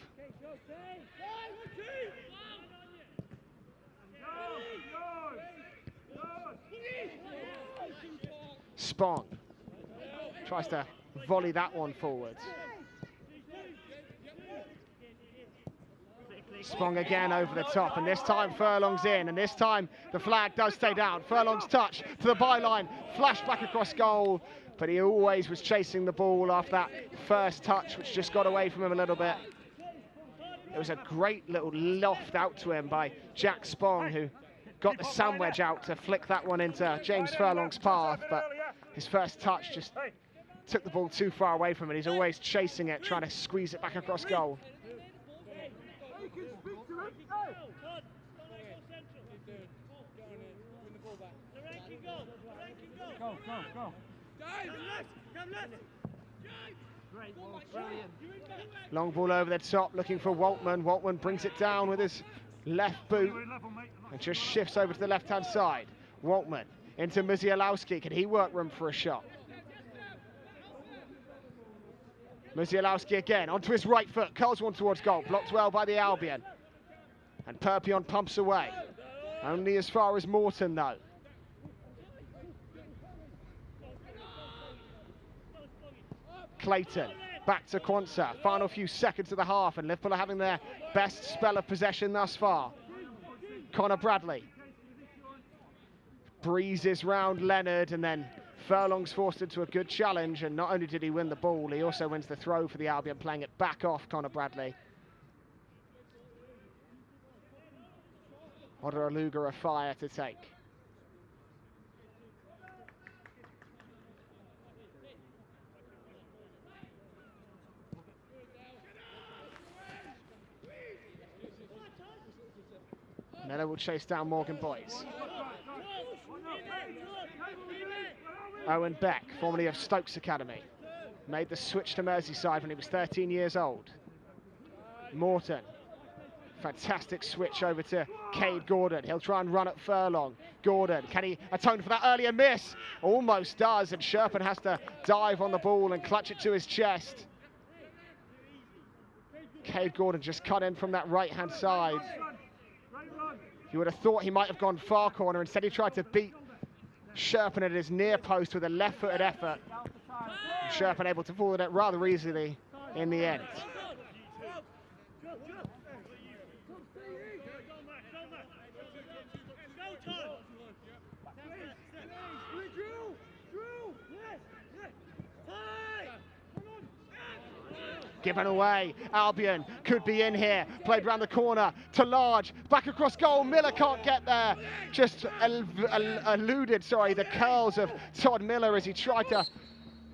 Spong tries to volley that one forward. Spong again over the top, and this time Furlong's in, and this time the flag does stay down. Furlong's touch to the byline, flash back across goal, but he always was chasing the ball after that first touch, which just got away from him a little bit. It was a great little loft out to him by Jack Spong, who got the sandwich out to flick that one into James Furlong's path, but his first touch just took the ball too far away from it. He's always chasing it, trying to squeeze it back across goal. Go. Long ball over the top, looking for Waltman. Waltman brings it down with his left boot and just shifts over to the left-hand side. Waltman into Musialowski. Can he work room for a shot? Musialowski again, onto his right foot, curls one towards goal, blocked well by the Albion. And Perpion pumps away. Only as far as Morton, though. Clayton, back to Quansah. Final few seconds of the half, and Liverpool are having their best spell of possession thus far. Connor Bradley breezes round Leonard, and then Furlong's forced into a good challenge, and not only did he win the ball, he also wins the throw for the Albion, playing it back off Connor Bradley. Odeluga a fire to take. Miller will chase down Morgan Boys. Owen Beck, formerly of Stokes Academy, made the switch to Merseyside when he was 13 years old. Morton, fantastic switch over to Cade Gordon. He'll try and run at Furlong. Gordon, can he atone for that earlier miss? Almost does, and Sherpen has to dive on the ball and clutch it to his chest. Cade Gordon just cut in from that right-hand side. You would have thought he might have gone far corner. Instead, he tried to beat Sherpen at his near post with a left-footed effort. Sherpen able to forward it rather easily in the end. given away. Albion could be in here. Played round the corner to Large. Back across goal. Miller can't get there. Just eluded, the curls of Todd Miller as he tried to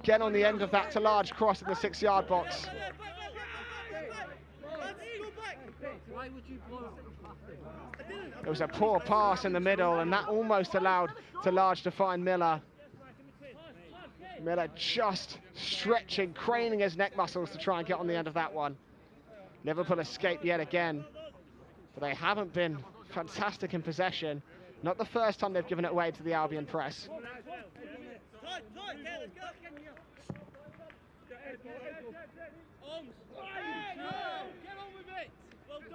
get on the end of that to Large cross in the 6-yard box. Why would you blow It was a poor pass in the middle, and that almost allowed to Large to find Miller. Miller just stretching, craning his neck muscles to try and get on the end of that one. Liverpool escaped yet again, but they haven't been fantastic in possession. Not the first time they've given it away to the Albion press.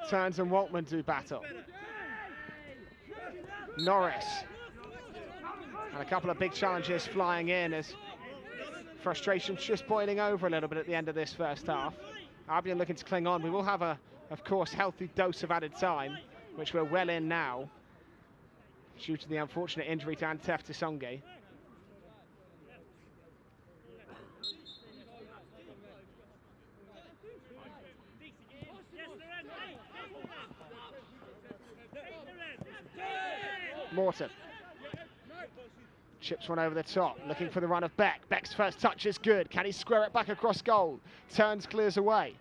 Turns and Waltman do battle. Norris. And a couple of big challenges flying in as frustration's just boiling over a little bit at the end of this first half. Albion looking to cling on. We will have a, of course, healthy dose of added time, which we're well in now, due to the unfortunate injury to Antef Tisongi. Morton chips one over the top, looking for the run of Beck. Beck's first touch is good. Can he square it back across goal? Turns, clears away.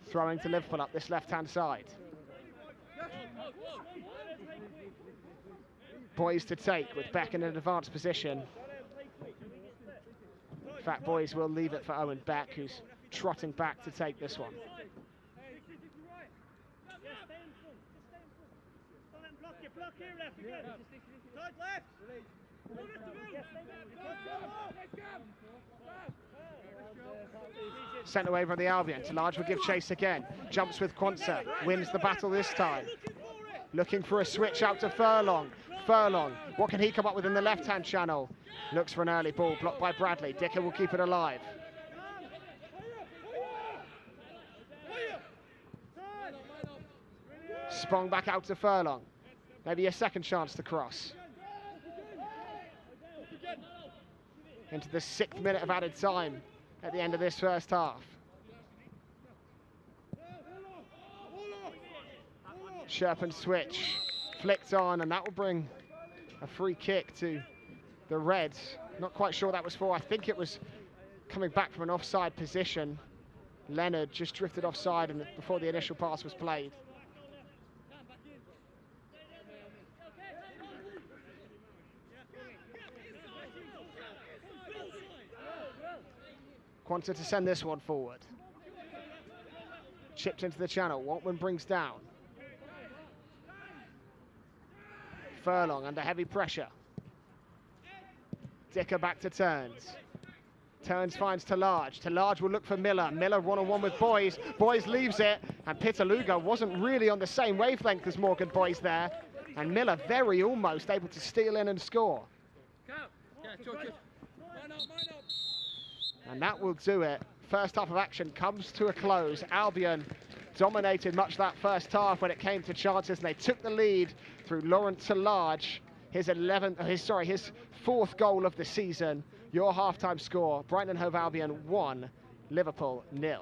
Throwing to Liverpool up this left-hand side. Boys to take with Beck in an advanced position. In fact, Boys will leave it for Owen Beck, who's trotting back to take this one. Sent away by the Albion. Large will give chase again. Jumps with Quansah. Wins the battle this time. Looking for a switch out to Furlong. Furlong, what can he come up with in the left-hand channel? Looks for an early ball, blocked by Bradley. Dicker will keep it alive. Sprung back out to Furlong. Maybe a second chance to cross. Into the 6th minute of added time at the end of this first half. Sherpen switch, flicked on, and that will bring a free kick to the Reds. Not quite sure what that was for. I think it was coming back from an offside position. Leonard just drifted offside and before the initial pass was played. Quansah to send this one forward. Chipped into the channel. Waltman brings down. Furlong under heavy pressure. Dicker back to Turns. Turns finds to Large. To Large will look for Miller. Miller one-on-one with Boys. Boys leaves it. And Pitaluga wasn't really on the same wavelength as Morgan Boys there. And Miller very almost able to steal in and score. And that will do it. First half of action comes to a close. Albion dominated much that first half when it came to chances, and they took the lead through Laurent to Large, his 4th goal of the season. Your halftime score: Brighton and Hove Albion 1, Liverpool 0.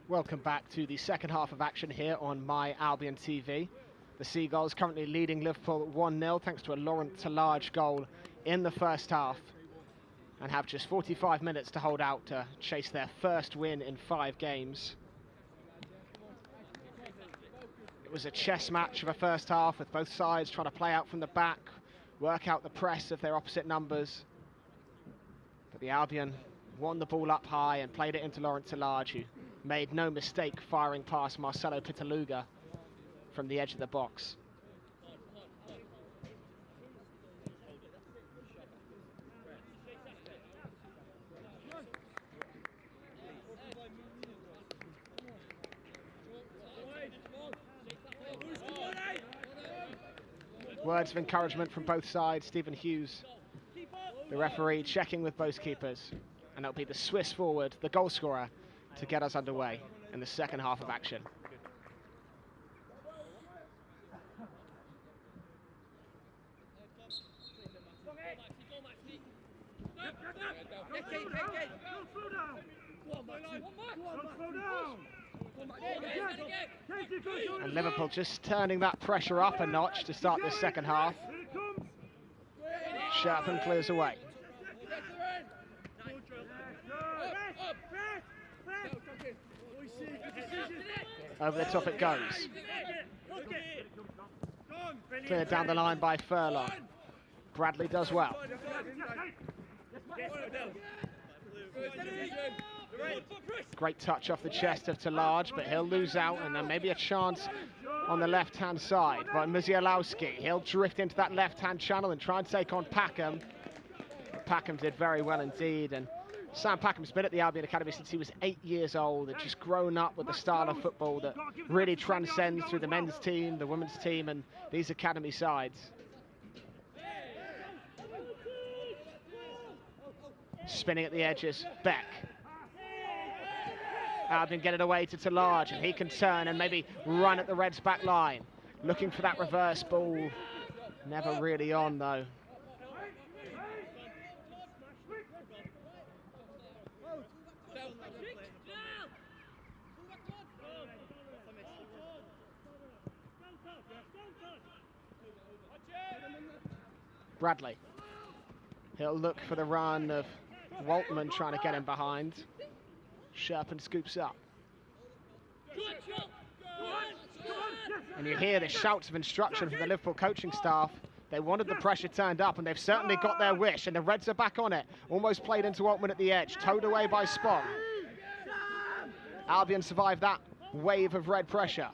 Welcome back to the second half of action here on My Albion TV. The Seagulls currently leading Liverpool 1-0 thanks to a Laurent Tallage goal in the first half, and have just 45 minutes to hold out to chase their first win in 5 games. It was a chess match of a first half with both sides trying to play out from the back, work out the press of their opposite numbers. But the Albion won the ball up high and played it into Laurent Tallage, who made no mistake firing past Marcelo Pitaluga from the edge of the box. Words of encouragement from both sides. Stephen Hughes, the referee, checking with both keepers. And it'll be the Swiss forward, the goal scorer, to get us underway in the second half of action. And Liverpool just turning that pressure up a notch to start this second half. Sherpen clears away. Over the top it goes. Cleared down the line by Furlong. Bradley does well. Great touch off the chest of Tallage, but he'll lose out, and then maybe a chance on the left-hand side by Musialowski. He'll drift into that left-hand channel and try and take on Packham. Packham did very well indeed, and Sam Packham's been at the Albion Academy since he was 8 years old and just grown up with the style of football that really transcends through the men's team, the women's team, and these academy sides. Spinning at the edges, Beck. Albion get it away to Tallage, and he can turn and maybe run at the Reds' back line. Looking for that reverse ball. Never really on, though. Bradley. He'll look for the run of Waltman trying to get him behind. Sherpen scoops up. And you hear the shouts of instruction from the Liverpool coaching staff. They wanted the pressure turned up, and they've certainly got their wish, and the Reds are back on it. Almost played into Waltman at the edge, towed away by Spong. Albion survived that wave of red pressure.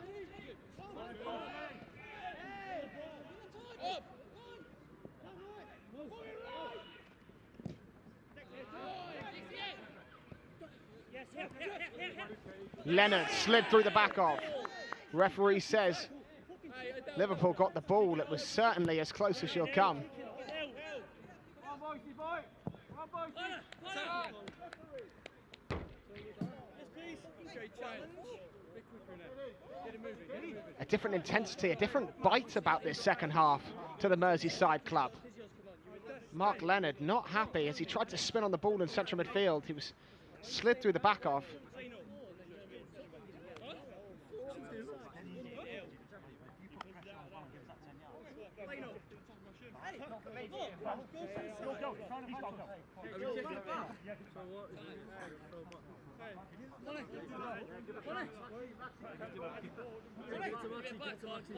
Leonard slid through the back of. Referee says Liverpool got the ball. It was certainly as close as you'll come. A different intensity, a different bite about this second half to the Merseyside club. Mark Leonard not happy as he tried to spin on the ball in central midfield. He was slid through the back of.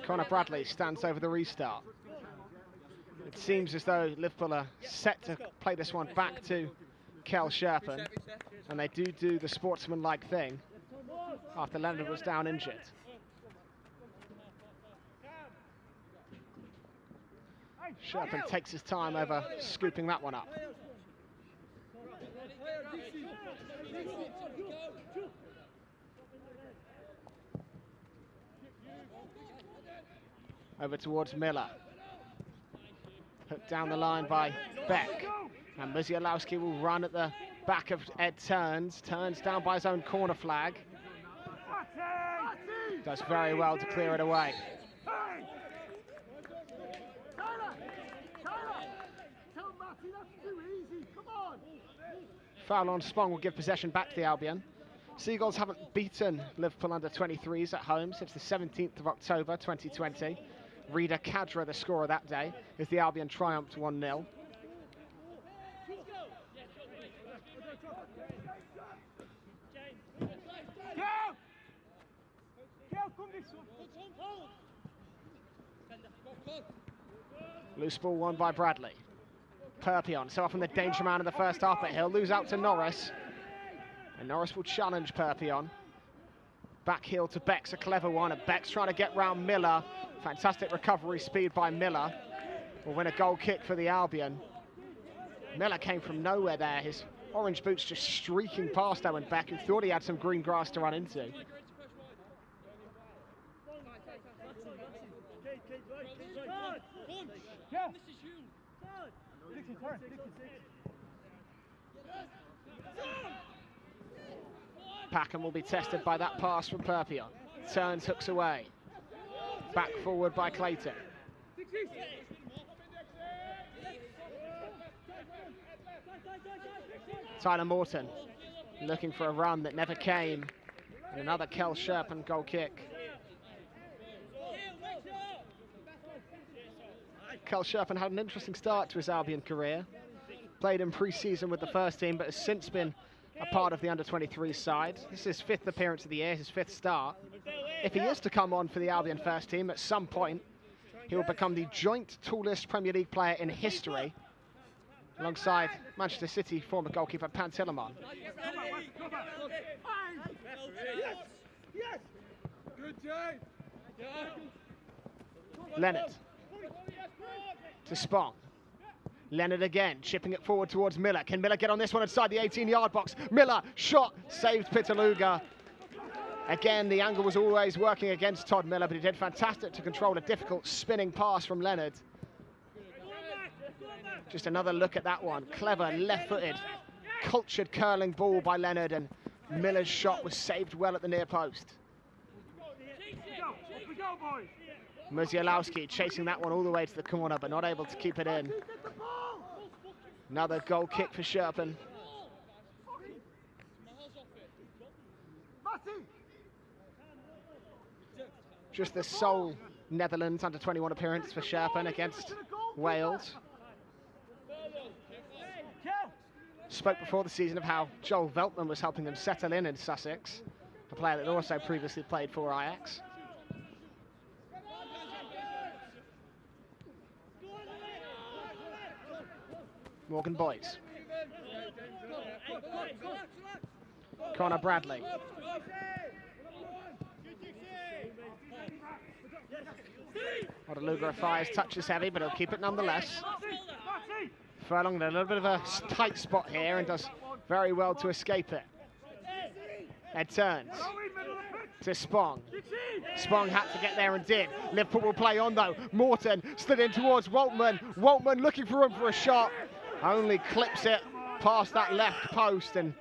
Connor Bradley stands over the restart. It seems as though Liverpool are set to play this one back to Kel Sherpen, and they do the sportsmanlike thing after Leonard was down injured. Sherpen takes his time over scooping that one up. Over towards Miller. Hooked down the line by Beck. And Musialowski will run at the back of Ed Turns. Turns down by his own corner flag. Does very well to clear it away. Foul on Spong will give possession back to the Albion. Seagulls haven't beaten Liverpool under-23s at home since the 17th of October 2020. Rida Kadra, the scorer that day, as the Albion triumphed 1-0. Loose ball won by Bradley. Perpion, so often the danger man in the first half, but he'll lose out to Norris. And Norris will challenge Perpion. Back heel to Beck's a clever one, and Beck's trying to get round Miller. Fantastic recovery speed by Miller. Will win a goal kick for the Albion. Miller came from nowhere there. His orange boots just streaking past Owen Beck, who thought he had some green grass to run into. Packham will be tested by that pass from Perpion. Turns, hooks away. Back forward by Clayton. Tyler Morton looking for a run that never came. And another Kel Sherpen goal kick. Kel Sherpen had an interesting start to his Albion career. Played in pre-season with the first team, but has since been a part of the under-23 side. This is his 5th appearance of the year, his 5th start. If he is to come on for the Albion first team at some point, he will become the joint tallest Premier League player in history, alongside Manchester City former goalkeeper Pantilimon. Leonard to Spong. Leonard again, chipping it forward towards Miller. Can Miller get on this one inside the 18-yard box? Miller, shot, saved Pitaluga. Again, the angle was always working against Todd Miller, but he did fantastic to control a difficult spinning pass from Leonard. Just another look at that one. Clever, left-footed, cultured curling ball by Leonard, and Miller's shot was saved well at the near post. Musialowski chasing that one all the way to the corner, but not able to keep it in. Another goal kick for Sherpen. Just the sole Netherlands under-21 appearance for Sherpen against Wales. Spoke before the season of how Joel Veltman was helping them settle in Sussex, a player that also previously played for Ajax. Morgan Boys. Connor Bradley. Odeluga fires, touches heavy, but he'll keep it nonetheless. Furlong in a little bit of a tight spot here and does very well to escape it. Ed turns to Spong. Spong had to get there and did. Liverpool will play on though. Morton slid in towards Waltman. Waltman looking for room for a shot. Only clips it past that left post, and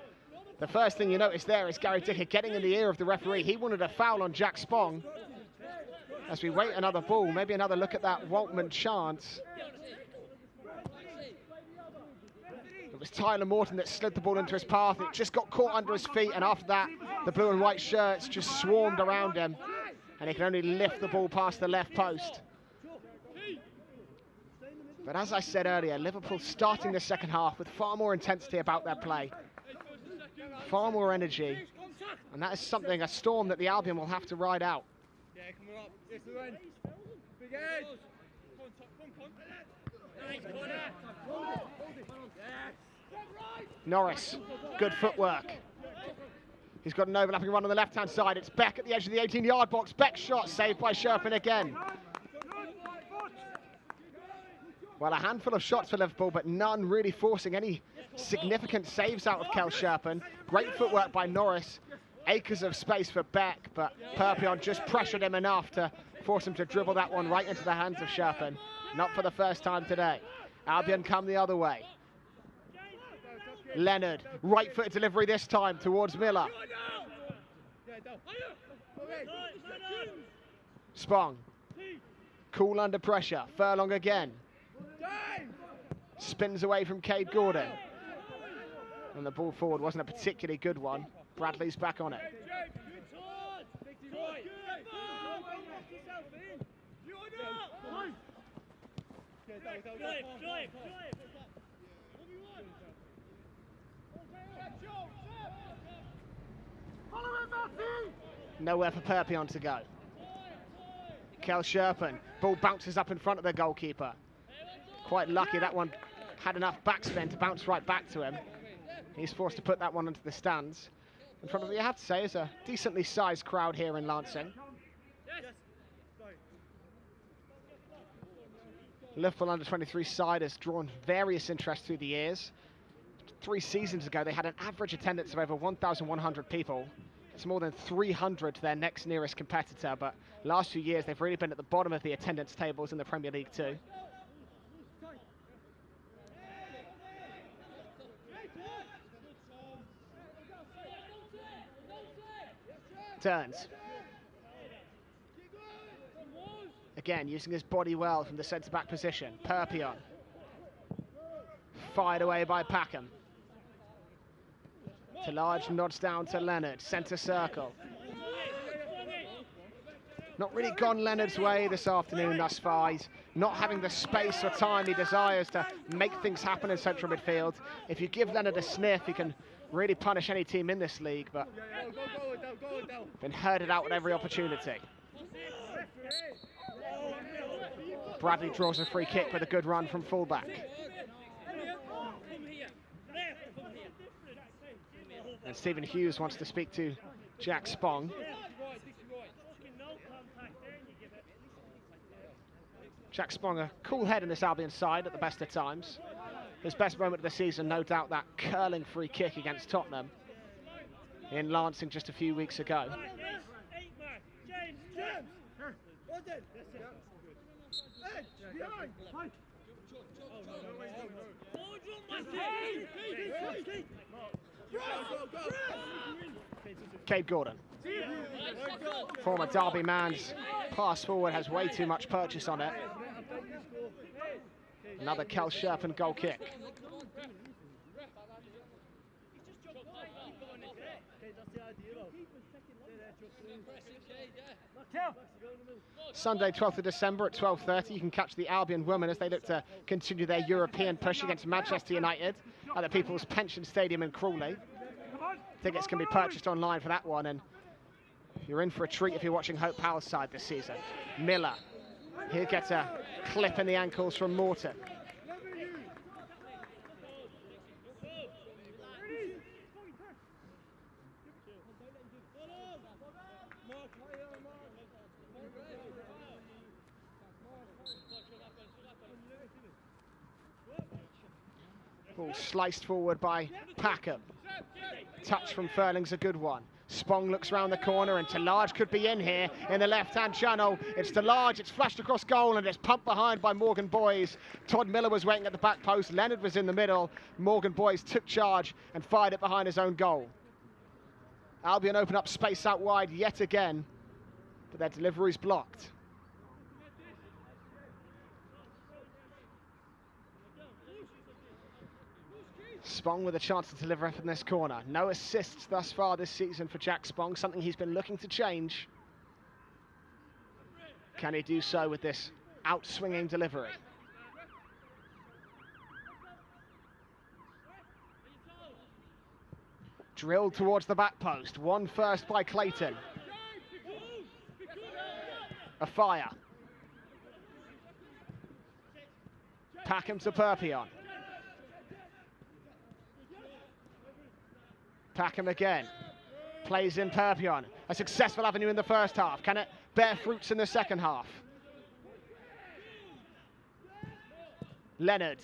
the first thing you notice there is Gary Dicker getting in the ear of the referee. He wanted a foul on Jack Spong. As we wait another ball, maybe another look at that Waltman chance. It was Tyler Morton that slid the ball into his path. It just got caught under his feet, and after that, the blue and white shirts just swarmed around him, and he can only lift the ball past the left post. But as I said earlier, Liverpool starting the second half with far more intensity about their play, far more energy, and that is something, a storm that the Albion will have to ride out. Norris, good footwork. He's got an overlapping run on the left-hand side. It's Beck at the edge of the 18-yard box. Beck's shot saved by Sherpen again. Well, a handful of shots for Liverpool, but none really forcing any significant saves out of Kel Sherpen. Great footwork by Norris. Acres of space for Beck, but Perpion just pressured him enough to force him to dribble that one right into the hands of Sherpen. Not for the first time today. Albion come the other way. Leonard, right-footed delivery this time towards Miller. Spong. Cool under pressure. Furlong again. Spins away from Cade Gordon. And the ball forward wasn't a particularly good one. Bradley's back on it. Nowhere for Perpion to go. Kel Sherpen, ball bounces up in front of the goalkeeper. Quite lucky that one had enough backspin to bounce right back to him. He's forced to put that one into the stands. In front of what you have to say is a decently sized crowd here in Lancing. Liverpool under-23 side has drawn various interest through the years. 3 seasons ago, they had an average attendance of over 1,100 people. It's more than 300 to their next nearest competitor, but last few years, they've really been at the bottom of the attendance tables in the Premier League too. Turns. Again, using his body well from the centre-back position. Perpion. Fired away by Packham. Large nods down to Leonard, centre circle. Not really gone Leonard's way this afternoon thus far. He's not having the space or time he desires to make things happen in central midfield. If you give Leonard a sniff, he can really punish any team in this league, but been herded out at every opportunity. Bradley draws a free kick with a good run from fullback. And Stephen Hughes wants to speak to Jack Spong. Jack Spong, a cool head in this Albion side at the best of times. His best moment of the season, no doubt, that curling free kick against Tottenham in Lancing just a few weeks ago. Cade Gordon, former Derby man's pass forward has way too much purchase on it. Another Kel Sherpen goal kick. Sunday 12th of December at 12:30 you can catch the Albion women as they look to continue their European push against Manchester United at the People's Pension Stadium in Crawley. Tickets can be purchased online for that one, and you're in for a treat if you're watching Hope Powell's side this season. Miller, he'll get a clip in the ankles from Morton. Ball sliced forward by Packham. Touch from Furling's a good one. Spong looks round the corner, and Talage could be in here in the left-hand channel. It's Talage, it's flashed across goal, and it's pumped behind by Morgan Boys. Todd Miller was waiting at the back post. Leonard was in the middle. Morgan Boys took charge and fired it behind his own goal. Albion open up space out wide yet again, but their delivery's blocked. Spong with a chance to deliver from this corner. No assists thus far this season for Jack Spong, something he's been looking to change. Can he do so with this out-swinging delivery? Drilled towards the back post. Won first by Clayton. A fire. Packham to Perpion. Packham again. Plays in Perpion. A successful avenue in the first half. Can it bear fruits in the second half? Leonard.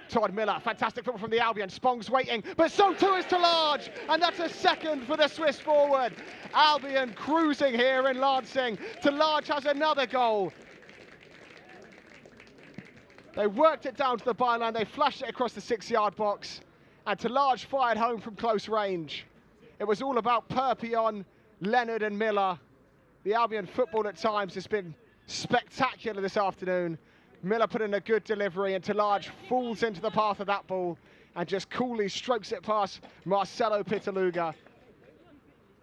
Todd Miller. Fantastic football from the Albion. Spong's waiting, but so too is Talage. And that's a second for the Swiss forward. Albion cruising here in Lancing. Talage has another goal. They worked it down to the byline. They flashed it across the 6-yard box. And Talage fired home from close range. It was all about Perpion, Leonard and Miller. The Albion football at times has been spectacular this afternoon. Miller put in a good delivery, and Talage falls into the path of that ball and just coolly strokes it past Marcelo Pitaluga.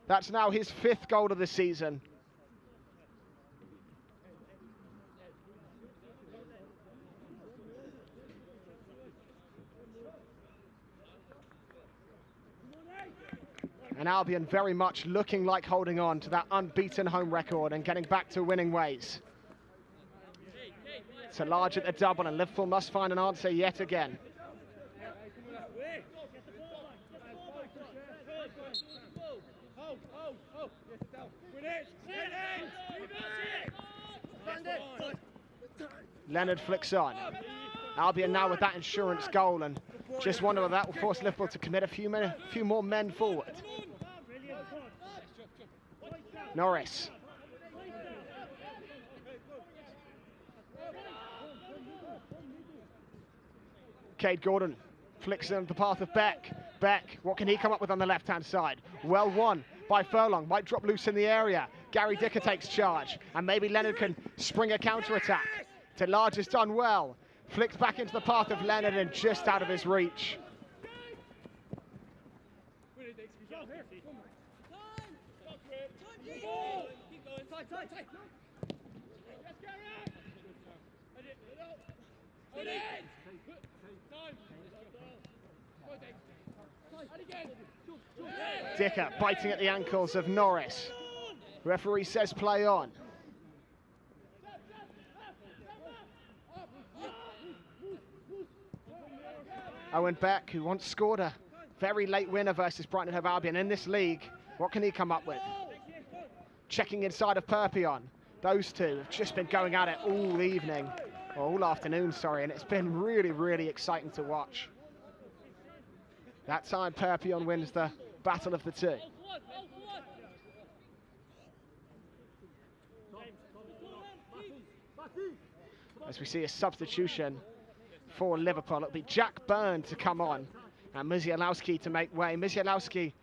That's now his 5th goal of the season. And Albion very much looking like holding on to that unbeaten home record and getting back to winning ways. It's a large at the double, and Liverpool must find an answer yet again. Leonard flicks on. Albion now with that insurance goal, and just wonder whether that will force Liverpool to commit a few more men forward. Norris. Cade Gordon flicks them the path of Beck. Beck, what can he come up with on the left-hand side? Well won by Furlong, might drop loose in the area. Gary Dicker takes charge, and maybe Leonard can spring a counter-attack. Delage has done well. Flicked back into the path of Leonard and just out of his reach. Dicker biting at the ankles of Norris. Referee says play on. Owen Beck, who once scored a very late winner versus Brighton and Hove Albion in this league. What can he come up with? Checking inside of Perpion. Those two have just been going at it all evening, or all afternoon, sorry, and it's been really, really exciting to watch. That time Perpion wins the battle of the two. As we see a substitution for Liverpool, it'll be Jack Byrne to come on and Musialowski to make way. Musialowski,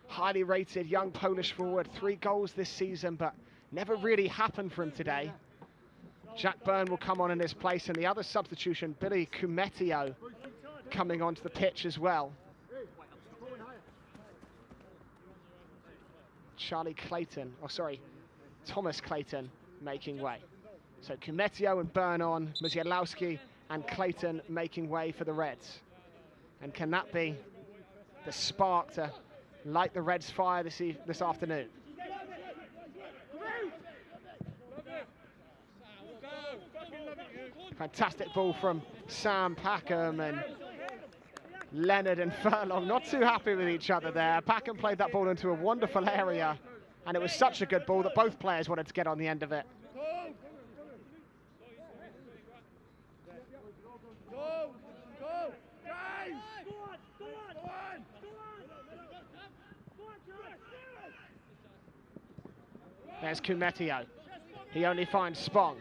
highly rated young Polish forward, 3 goals this season, but never really happened for him today. Jack Byrne will come on in his place, and the other substitution, Billy Kumetio, coming onto the pitch as well. Thomas Clayton making way. So Kumetio and Byrne on, Musialowski and Clayton making way for the Reds. And can that be the spark to light the Reds' fire this afternoon? Fantastic ball from Sam Packham, and Leonard and Furlong not too happy with each other there. Packham played that ball into a wonderful area, and it was such a good ball that both players wanted to get on the end of it. There's Kumetio. He only finds Spong.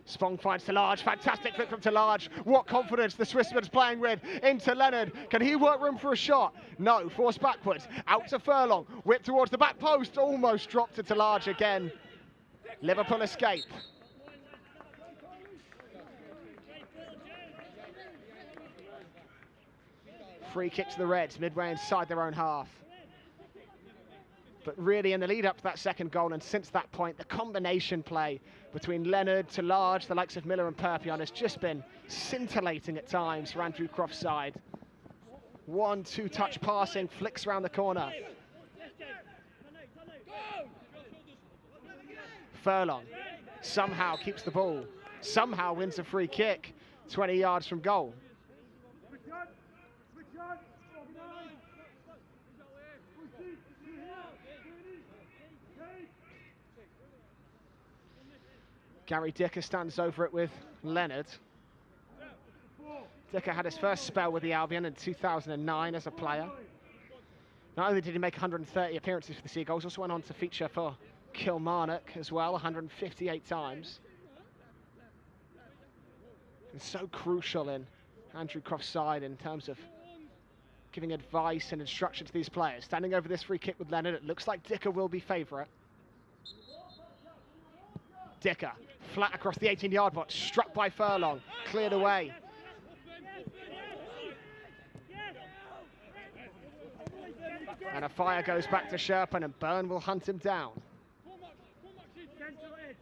Spong finds Delage. Fantastic flick from Delage. What confidence the Swissman's playing with. Into Leonard. Can he work room for a shot? No. Forced backwards. Out to Furlong. Whip towards the back post. Almost dropped to Delage again. Liverpool escape. Free kick to the Reds. Midway inside their own half. But really in the lead up to that second goal, and since that point, the combination play between Leonard, Delage, the likes of Miller and Perpion has just been scintillating at times for Andrew Croft's side. 1-2 touch passing, flicks around the corner. Furlong somehow keeps the ball, somehow wins a free kick 20 yards from goal. Gary Dicker stands over it with Leonard. Dicker had his first spell with the Albion in 2009 as a player. Not only did he make 130 appearances for the Seagulls, also went on to feature for Kilmarnock as well, 158 times. And so crucial in Andrew Croft's side in terms of giving advice and instruction to these players. Standing over this free kick with Leonard, it looks like Dicker will be favourite. Dicker, flat across the 18-yard box, struck by Furlong, cleared away. And a fire goes back to Sherpen, and Byrne will hunt him down.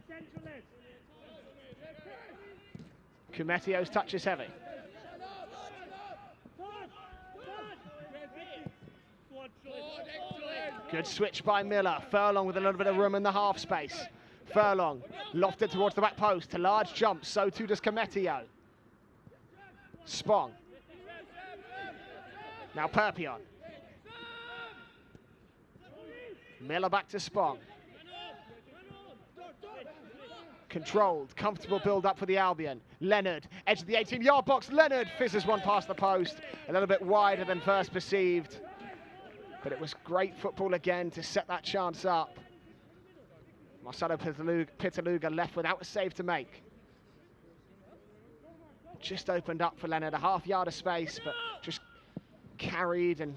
Central edge. Kumetio's touch is heavy. Good switch by Miller. Furlong with a little bit of room in the half space. Furlong lofted towards the back post. To large jump, so too does Kumetio. Spong. Now Perpion. Miller back to Spong. Controlled, comfortable build-up for the Albion. Leonard, edge of the 18-yard box. Leonard fizzes one past the post. A little bit wider than first perceived. But it was great football again to set that chance up. Marcelo Pitaluga left without a save to make. Just opened up for Leonard, a half-yard of space, but just carried and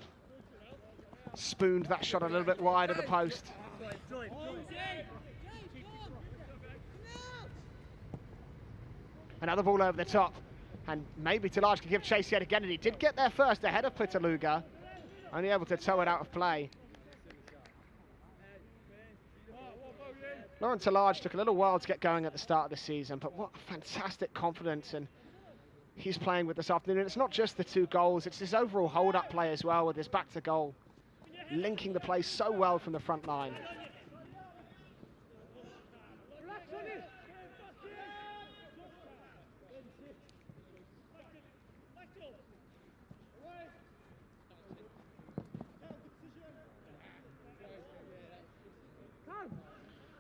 spooned that shot a little bit wide of the post. Another ball over the top, and maybe Talaj could give chase yet again, and he did get there first ahead of Pitaluga, only able to tow it out of play. Laurent Talaj took a little while to get going at the start of the season, but what fantastic confidence and he's playing with this afternoon. And it's not just the 2 goals, it's his overall hold-up play as well, with his back to goal, linking the play so well from the front line.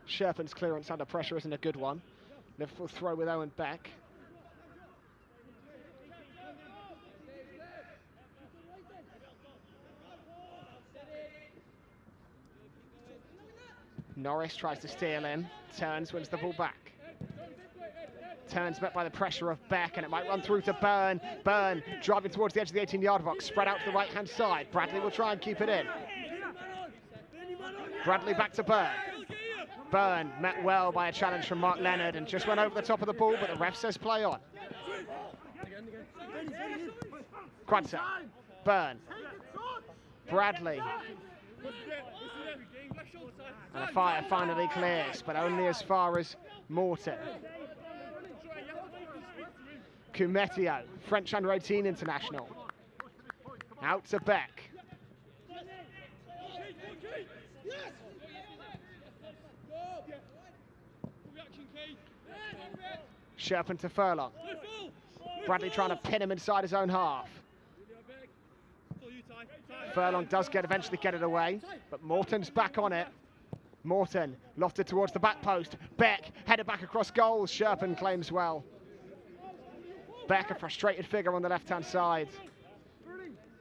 Sherpen's clearance under pressure isn't a good one. Liverpool throw with Owen Beck. Norris tries to steal in, turns, wins the ball back. Turns met by the pressure of Beck, and it might run through to Byrne. Byrne driving towards the edge of the 18-yard box, spread out to the right-hand side. Bradley will try and keep it in. Bradley back to Byrne. Byrne met well by a challenge from Mark Leonard and just went over the top of the ball, but the ref says play on. Quanta, Byrne, Bradley. And a fire finally clears, but only as far as Morton. Kumetio, French under-18 international. Out to Beck. Sherpen to Furlong. Bradley trying to pin him inside his own half. Furlong does eventually get it away, but Morton's back on it. Morton lofted towards the back post. Beck headed back across goals. Sherpen claims well. Beck, a frustrated figure on the left-hand side.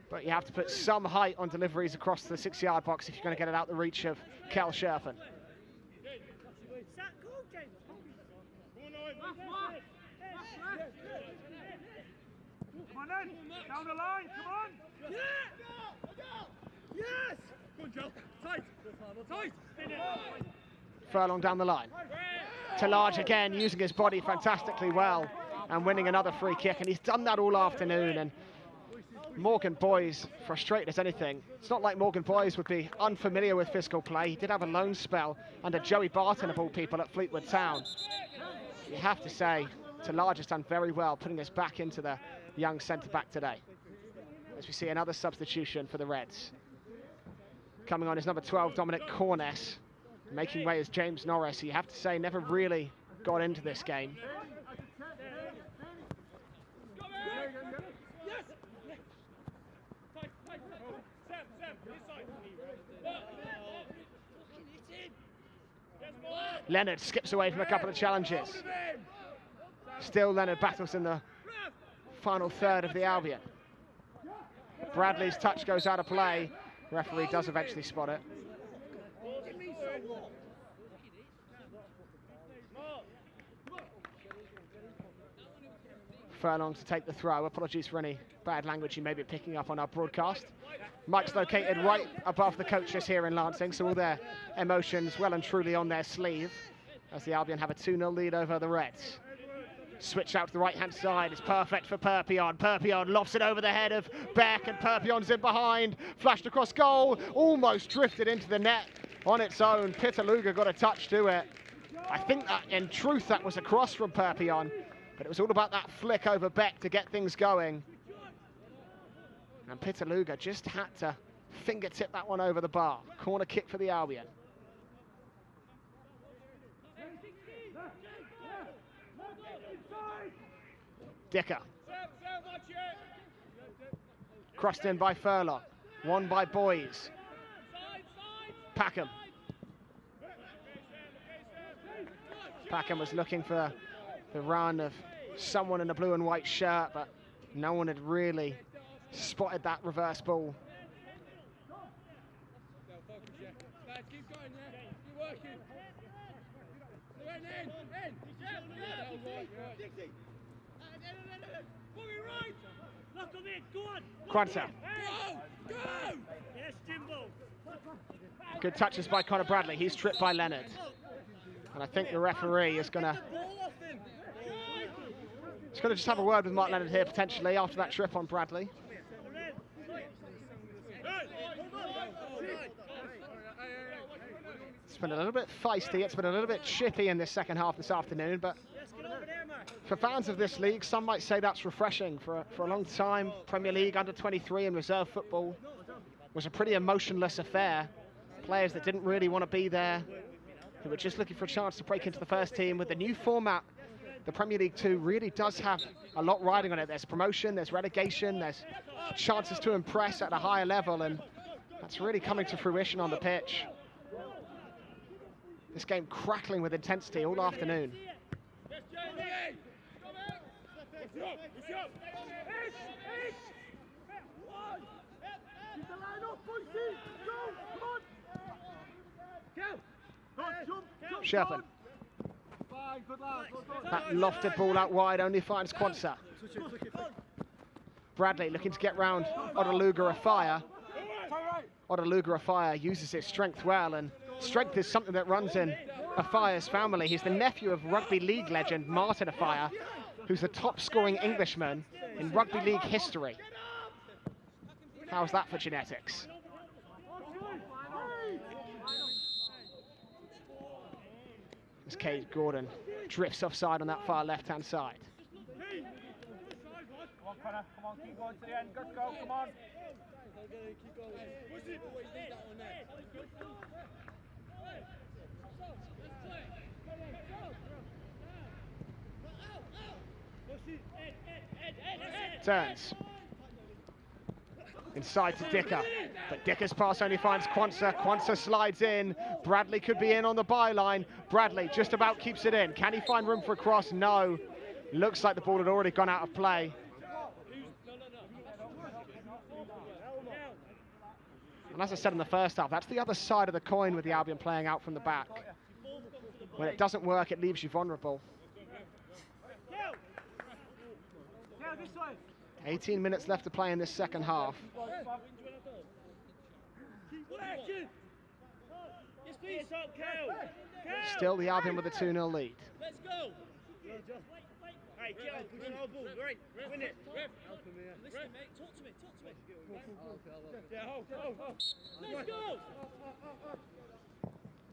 But you have to put some height on deliveries across the 6-yard box if you're going to get it out the reach of Kel Sherpen. Come on then, down the line, come on! Yeah! Yes! Go on, Joe, tight! Tight! Furlong down the line. Talaj again, using his body fantastically well and winning another free kick, and he's done that all afternoon. And Morgan Boys, frustrated as anything. It's not like Morgan Boys would be unfamiliar with physical play. He did have a loan spell under Joey Barton, of all people, at Fleetwood Town. You have to say, Talaj has done very well, putting us back into the young centre-back today. As we see another substitution for the Reds. Coming on is number 12, Dominic Corness. Making way as James Norris, who you have to say never really got into this game. Leonard skips away from a couple of challenges. Still Leonard battles in the final third of the Albion. Bradley's touch goes out of play. The referee does eventually spot it. Furlong to take the throw. Apologies for any bad language you may be picking up on our broadcast. Mike's located right above the coaches here in Lancing, so all their emotions well and truly on their sleeve as the Albion have a 2-0 lead over the Reds. Switch out to the right-hand side. It's perfect for Perpion. Perpion lofts it over the head of Beck, and Perpion's in behind. Flashed across goal. Almost drifted into the net on its own. Pitaluga got a touch to it. I think that, in truth, that was a cross from Perpion. But it was all about that flick over Beck to get things going. And Pitaluga just had to fingertip that one over the bar. Corner kick for the Albion. Dicker. Crossed in by Furlong. Won by Boys. Packham. Packham was looking for the run of someone in a blue and white shirt, but no one had really spotted that reverse ball. Kwanzaa. Good touches by Connor Bradley. He's tripped by Leonard. And I think the referee is going to just have a word with Mark Leonard here, potentially, after that trip on Bradley. It's been a little bit feisty. It's been a little bit chippy in this second half this afternoon, but for fans of this league, some might say that's refreshing. For a long time, Premier League under-23 and reserve football was a pretty emotionless affair. Players that didn't really want to be there, who were just looking for a chance to break into the first team. With the new format, the Premier League 2 really does have a lot riding on it. There's promotion, there's relegation, there's chances to impress at a higher level, and that's really coming to fruition on the pitch. This game crackling with intensity all afternoon. Sherpen. That lofted ball out wide only finds Kwanzaa. Bradley looking to get round Odeluga Afire. Odeluga Afire uses his strength well, and strength is something that runs in Afire's family. He's the nephew of rugby league legend Martin Afire, who's the top scoring Englishman in rugby league history. How's that for genetics? As Cade Gordon drifts offside on that far left-hand side. Come on, Connor. Come on, keep going to the end. Let's go, come on. Turns. Inside to Dicker, but Dicker's pass only finds Kwanzaa. Kwanzaa slides in. Bradley could be in on the byline. Bradley just about keeps it in. Can he find room for a cross? No. Looks like the ball had already gone out of play. And as I said in the first half, that's the other side of the coin with the Albion playing out from the back. When it doesn't work, it leaves you vulnerable. 18 minutes left to play in this second half. Still the Albion with a 2-0 lead. Let's go. Hey, get up, we're on ball, right? Win it. Listen, mate, talk to me. Yeah, hold. Let's go.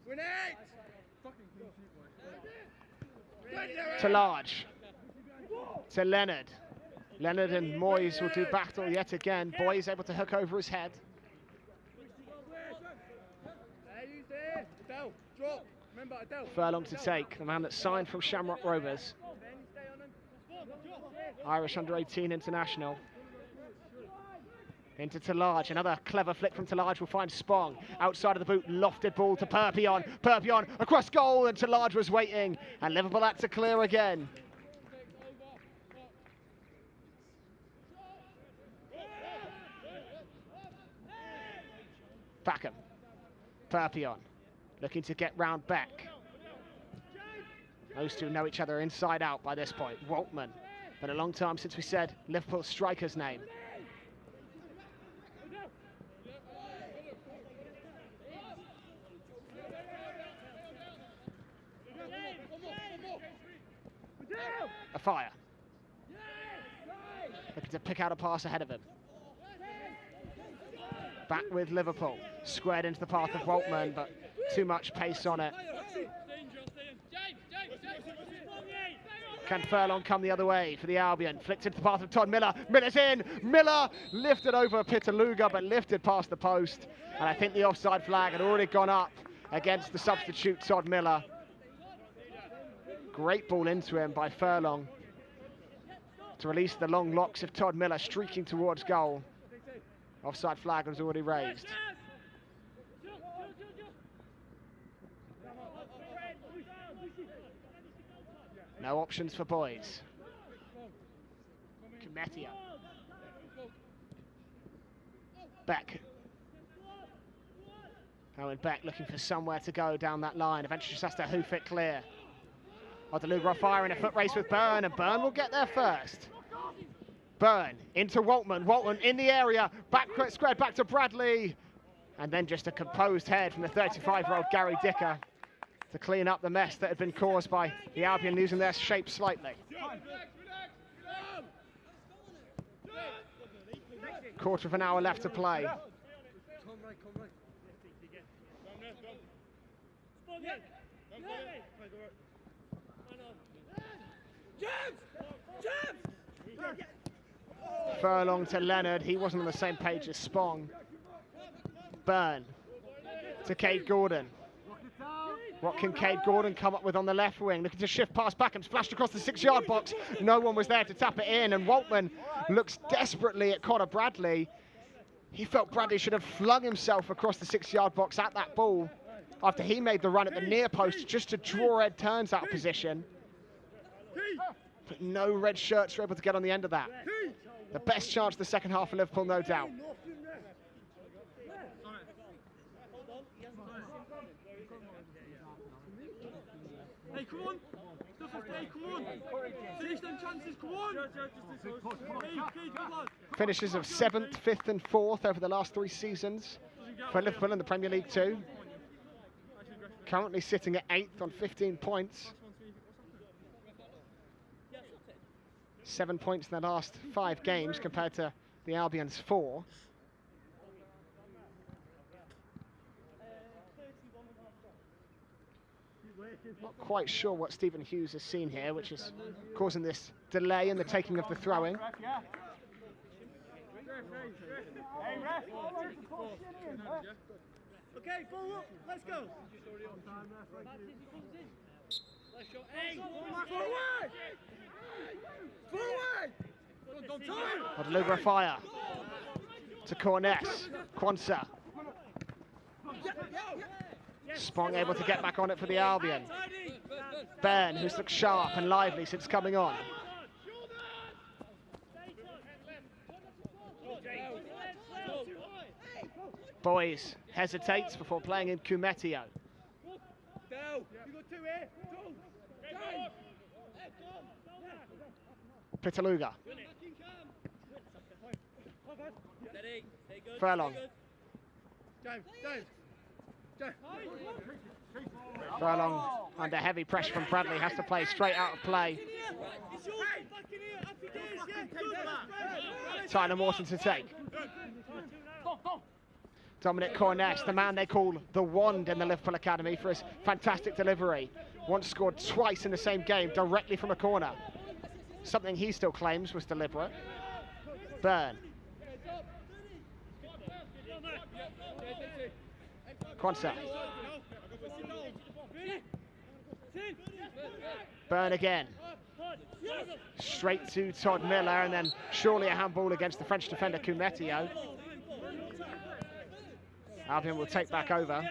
Win it. To Large. To Leonard. Leonard and Moyes will do battle yet again. Boyes able to hook over his head. Furlong to take, the man that signed from Shamrock Rovers. Irish under-18 international. Into Talage, another clever flick from Talage will find Spong. Outside of the boot, lofted ball to Perpion. Perpion across goal, and Talage was waiting. And Liverpool had to clear again. Packham. Perpion looking to get round Beck. Those two know each other inside out by this point. Waltman. Been a long time since we said Liverpool striker's name. A fire. Looking to pick out a pass ahead of him. Back with Liverpool. Squared into the path of Waltman, but too much pace on it. Can Furlong come the other way for the Albion? Flicked into the path of Todd Miller. Miller's in. Miller lifted over Pitaluga, but lifted past the post. And I think the offside flag had already gone up against the substitute Todd Miller. Great ball into him by Furlong to release the long locks of Todd Miller, streaking towards goal. Offside flag was already raised. No options for boys. Kumetia. Beck. Owen Beck looking for somewhere to go down that line. Eventually just has to hoof it clear. Odeluga firing a foot race with Byrne, and Byrne will get there first. Byrne into Waltman. Waltman in the area. Back squared back to Bradley. And then just a composed head from the 35-year-old Gary Dicker to clean up the mess that had been caused by the Albion losing their shape slightly. Quarter of an hour left to play. Furlong to Leonard. He wasn't on the same page as Spong. Byrne to Cade Gordon. What can Cade Gordon come up with on the left wing? Looking to shift past Backham, splashed across the 6-yard box. No one was there to tap it in, and Waltman looks desperately at Connor Bradley. He felt Bradley should have flung himself across the 6-yard box at that ball after he made the run at the near post just to draw Ed Turns out of position. But no red shirts were able to get on the end of that. The best chance of the second half for Liverpool, no doubt. Hey, come on! Hey, come on! Finish them chances, come on! Finishes of 7th, 5th and 4th over the last 3 seasons for Liverpool in the Premier League 2. Currently sitting at 8th on 15 points. 7 points in the last 5 games compared to the Albion's 4. Not quite sure what Stephen Hughes has seen here, which is causing this delay in the taking of the throwing. Okay, ball up, let's go. Odeluga fire to Corness. Quansah. Spong able to get back on it for the Albion. Byrne, who's looked sharp and lively since coming on. Boys hesitates before playing in Kumetio. Pitaluga. Furlong. Furlong under heavy pressure from Bradley, has to play straight out of play. Tyler Morton to take. Dominic Corness, the man they call the Wand in the Liverpool Academy for his fantastic delivery. Once scored twice in the same game directly from a corner. Something he still claims was deliberate. Byrne. Quansah. Byrne again. Straight to Todd Miller, and then surely a handball against the French defender Kumetio. Albion will take back over.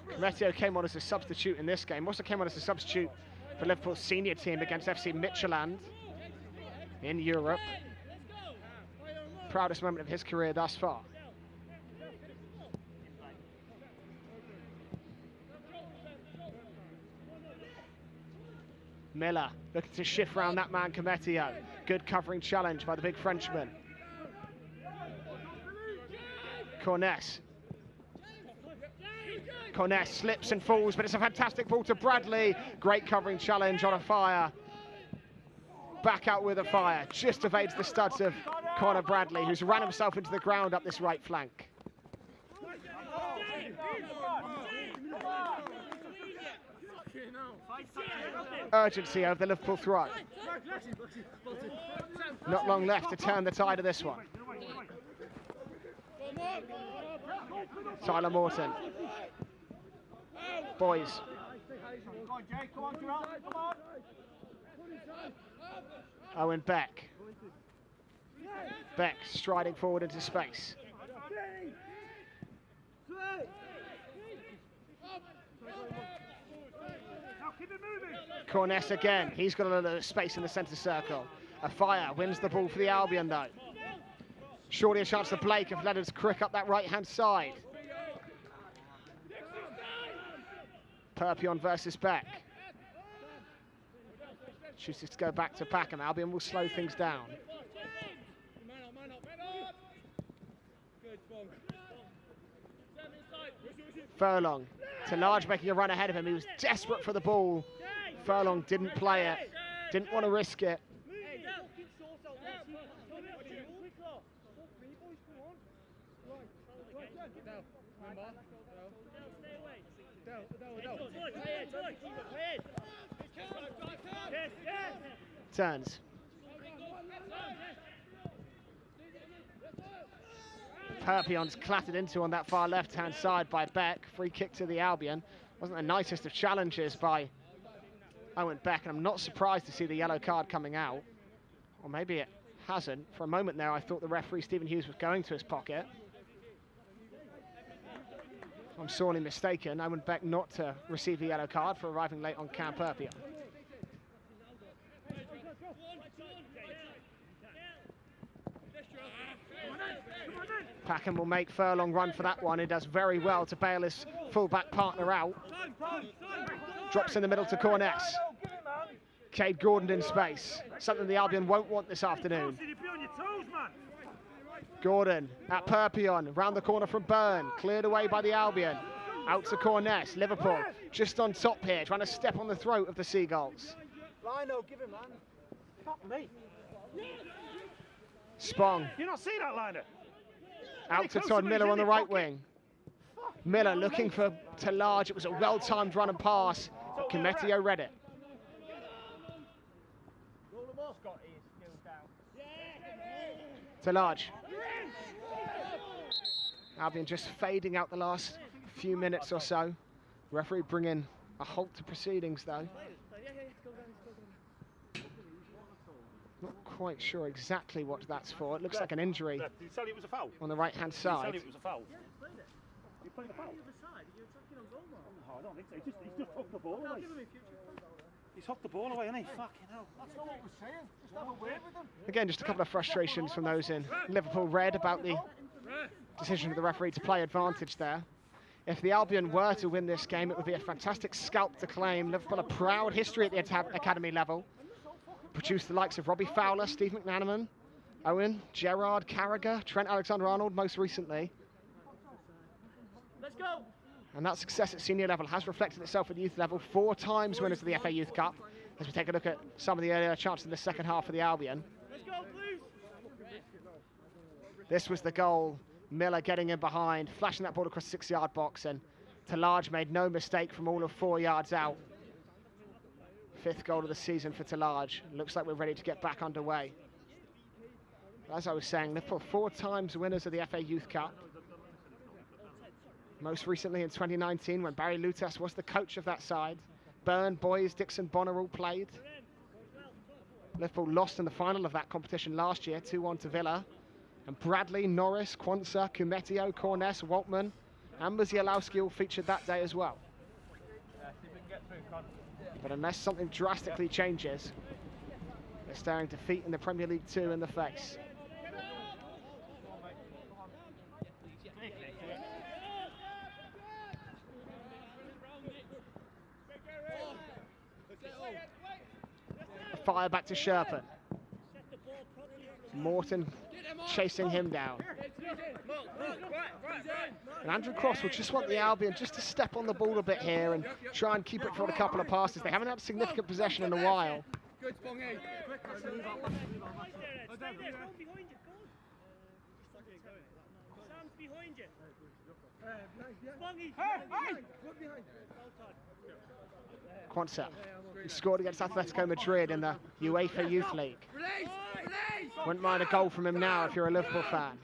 Kumetio came on as a substitute in this game. Also came on as a substitute for Liverpool's senior team against FC Midtjylland in Europe. Proudest moment of his career thus far. Miller looking to shift around that man Kumetio. Good covering challenge by the big Frenchman. Corness. Corness slips and falls, but it's a fantastic ball to Bradley. Great covering challenge on a fire. Back out with a fire. Just evades the studs of Connor Bradley, who's ran himself into the ground up this right flank. Urgency over the Liverpool throw. Not long left to turn the tide of this one. Tyler Morton. Boys. Owen Beck. Beck striding forward into space. Corness again. He's got a little space in the centre circle. A fire wins the ball for the Albion though. Surely a chance to Blake if Leonard's crick up that right-hand side. Perpion versus Beck. Chooses to go back to Packham. Albion will slow things down. Furlong. Talage making a run ahead of him. He was desperate for the ball. Furlong didn't play it. Didn't want to risk it. Turns. Perpion's clattered into on that far left-hand side by Beck. Free kick to the Albion. Wasn't the nicest of challenges by Owen Beck, and I'm not surprised to see the yellow card coming out. Or maybe it hasn't. For a moment there, I thought the referee, Stephen Hughes, was going to his pocket. I'm sorely mistaken. Owen Beck not to receive the yellow card for arriving late on Cam Perpion. Packham will make Furlong run for that one. He does very well to bail his full-back partner out. Drops in the middle to Corness. Cade Gordon in space. Something the Albion won't want this afternoon. Gordon at Perpion. Round the corner from Byrne. Cleared away by the Albion. Out to Corness. Liverpool just on top here, trying to step on the throat of the Seagulls. Lino, give him, man. Fuck me. Spong. You not see that, Lino? Out to Todd Miller on the right wing. Miller looking for Talage. It was a well-timed run and pass. Kimetio read it. Talage. Albion just fading out the last few minutes or so. Referee bringing a halt to proceedings though. Not quite sure exactly what that's for. It looks like an injury. Did you tell you it was a foul? On the right-hand Did you tell side. you it was a foul? You played a foul? Oh, I don't think so. He's just hooked the ball away. He's hooked the ball away, hasn't he? Fucking hell. That's not what we're saying. Just have a word with him. Again, just a couple of frustrations from those in Liverpool red about the decision of the referee to play advantage there. If the Albion were to win this game, it would be a fantastic scalp to claim. Liverpool a proud history at the academy level. Produced the likes of Robbie Fowler, Steve McManaman, Owen, Gerrard, Carragher, Trent Alexander-Arnold most recently. Let's go. And that success at senior level has reflected itself at youth level. 4 times winners of the FA Youth Cup. As we take a look at some of the earlier chances in the second half of the Albion. Let's go, please. This was the goal. Miller getting in behind, flashing that ball across the 6-yard box, and Talage made no mistake from all of 4 yards out. 5th goal of the season for Talage. Looks like we're ready to get back underway. As I was saying, Liverpool 4 times winners of the FA Youth Cup. Most recently in 2019 when Barry Lutas was the coach of that side. Byrne, Boys, Dixon, Bonner all played. Liverpool lost in the final of that competition last year, 2-1 to Villa. And Bradley, Norris, Quansah, Kumetio, Corness, Waltman and Musialowski all featured that day as well. But unless something drastically changes, they're staring defeat in the Premier League 2 in the face. A fire back to Sherpen. Morton chasing him down. And Andrew Cross will just want the Albion just to step on the ball a bit here and try and keep it for a couple of passes. They haven't had significant possession in a while. Good, Spongy. Sam's behind you. Quansah, who scored against Atletico Madrid in the UEFA Youth League. Wouldn't mind a goal from him now if you're a Liverpool fan.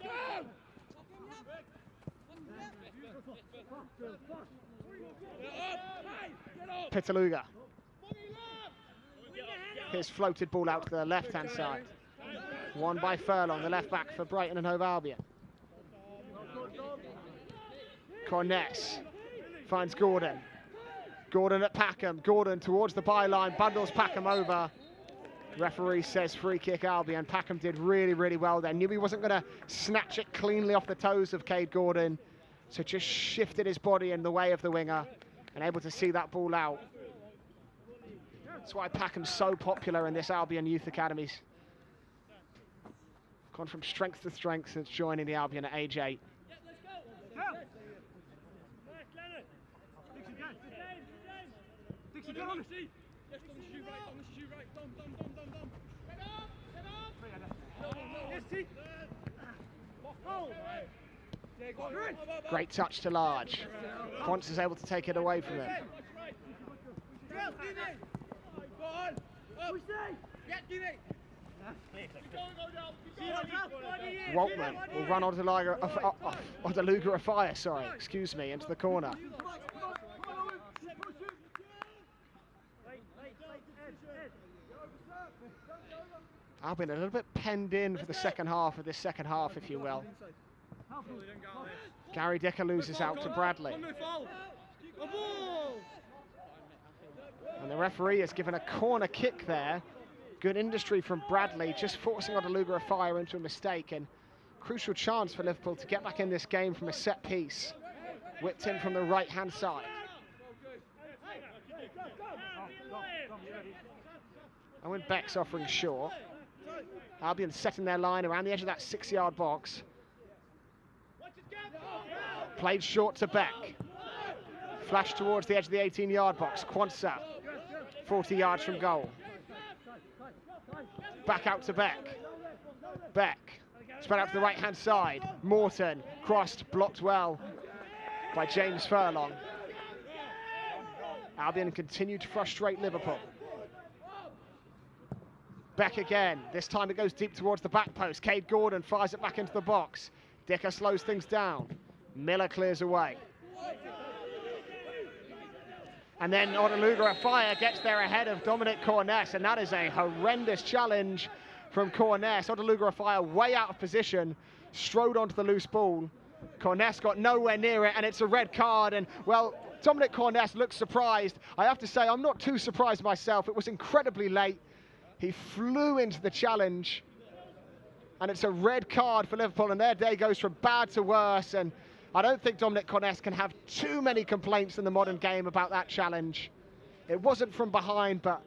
Pitaluga. His floated ball out to the left-hand side. Won by Furlong, the left-back for Brighton and Hove Albion. Corness finds Gordon. Gordon at Packham. Gordon towards the byline, bundles Packham over. Referee says free kick Albion. Packham did really, really well there. Knew he wasn't going to snatch it cleanly off the toes of Cade Gordon, so just shifted his body in the way of the winger and able to see that ball out. That's why Packham's so popular in this Albion Youth Academies. Gone from strength to strength since joining the Albion at age 8. Dixie, get on the seat. Yes, on the shoe right, on the shoe right. Dom. Yes, Great touch to Large. Quantz is able to take it away from him. Waltman will run Odeluga a fire, excuse me, into the corner. Albion a little bit penned in for the second half of this second half, if you will. Gary Dicker loses out to Bradley. And the referee has given a corner kick there. Good industry from Bradley, just forcing Odeluga a fire into a mistake, and crucial chance for Liverpool to get back in this game from a set piece. Whipped in from the right-hand side. Owen Beck's offering short. Albion setting their line around the edge of that 6-yard box. Played short to Beck. Flash towards the edge of the 18-yard box. Quansah, 40 yards from goal. Back out to Beck. Beck, spread out to the right-hand side. Morton, crossed, blocked well by James Furlong. Albion continued to frustrate Liverpool. Beck again. This time it goes deep towards the back post. Cade Gordon fires it back into the box. Dicker slows things down. Miller clears away. And then Odeluga a fire gets there ahead of Dominic Corness, and that is a horrendous challenge from Corness. Odeluga a fire way out of position, strode onto the loose ball. Corness got nowhere near it, and it's a red card. And well, Dominic Corness looks surprised. I have to say, I'm not too surprised myself. It was incredibly late. He flew into the challenge, and it's a red card for Liverpool, and their day goes from bad to worse. And I don't think Dominic Corness can have too many complaints in the modern game about that challenge. It wasn't from behind, but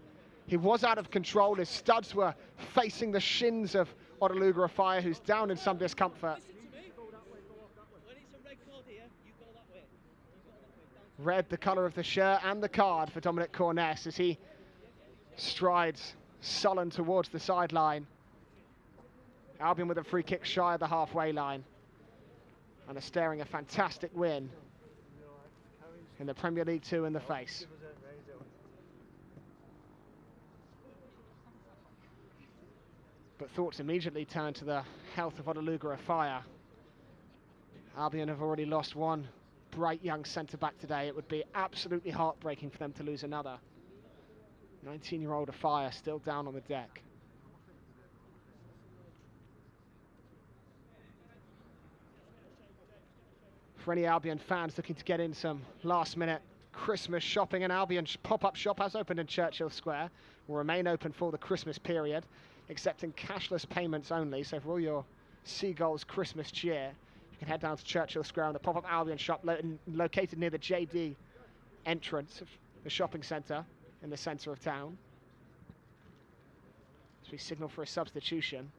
he was out of control. His studs were facing the shins of Odeluga a fire, who's down in some discomfort. Red, the colour of the shirt, and the card for Dominic Corness as he strides sullen towards the sideline. Albion with a free kick shy of the halfway line, and are staring a fantastic win in the Premier League 2 in the face. But thoughts immediately turn to the health of Odeluga a fire. Albion have already lost one bright young centre-back today. It would be absolutely heartbreaking for them to lose another. 19-year-old Afire still down on the deck. For any Albion fans looking to get in some last-minute Christmas shopping, an Albion pop-up shop has opened in Churchill Square. Will remain open for the Christmas period, accepting cashless payments only. So for all your Seagulls Christmas cheer, you can head down to Churchill Square and the pop-up Albion shop located near the JD entrance of the shopping centre in the centre of town. As we signal for a substitution.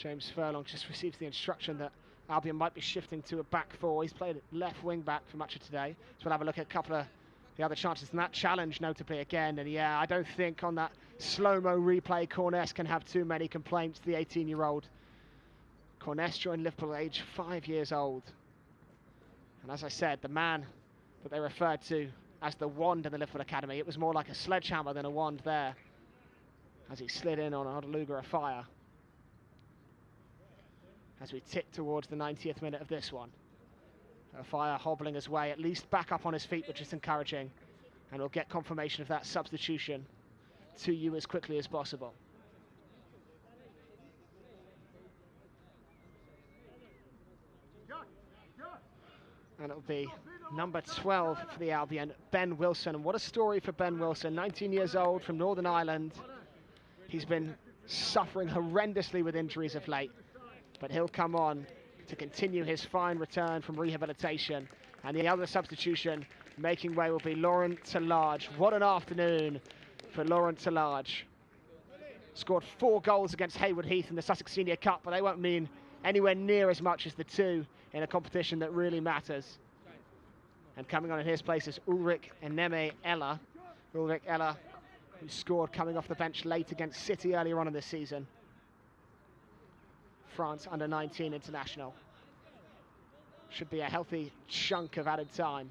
James Furlong just receives the instruction that Albion might be shifting to a back four. He's played left wing back for much of today. So we'll have a look at a couple of the other chances. And that challenge notably again. And yeah, I don't think on that slow-mo replay Corness can have too many complaints, the 18-year-old. Corness joined Liverpool at age 5 years old. And as I said, the man that they referred to as the wand in the Liverpool Academy, it was more like a sledgehammer than a wand there, as he slid in on Odeluga Afire. As we tick towards the 90th minute of this one. Afire hobbling his way, at least back up on his feet, which is encouraging. And we'll get confirmation of that substitution to you as quickly as possible. And it'll be number 12 for the Albion, Ben Wilson. And what a story for Ben Wilson, 19 years old from Northern Ireland. He's been suffering horrendously with injuries of late, but he'll come on to continue his fine return from rehabilitation. And the other substitution making way will be Laurent Tallage. What an afternoon for Laurent Tallage. Scored 4 goals against Haywood Heath in the Sussex Senior Cup, but they won't mean anywhere near as much as the 2 in a competition that really matters. And coming on in his place is Ulrich Eneme Ella. Ulrich Ella, who scored coming off the bench late against City earlier on in this season. France under-19 international. Should be a healthy chunk of added time.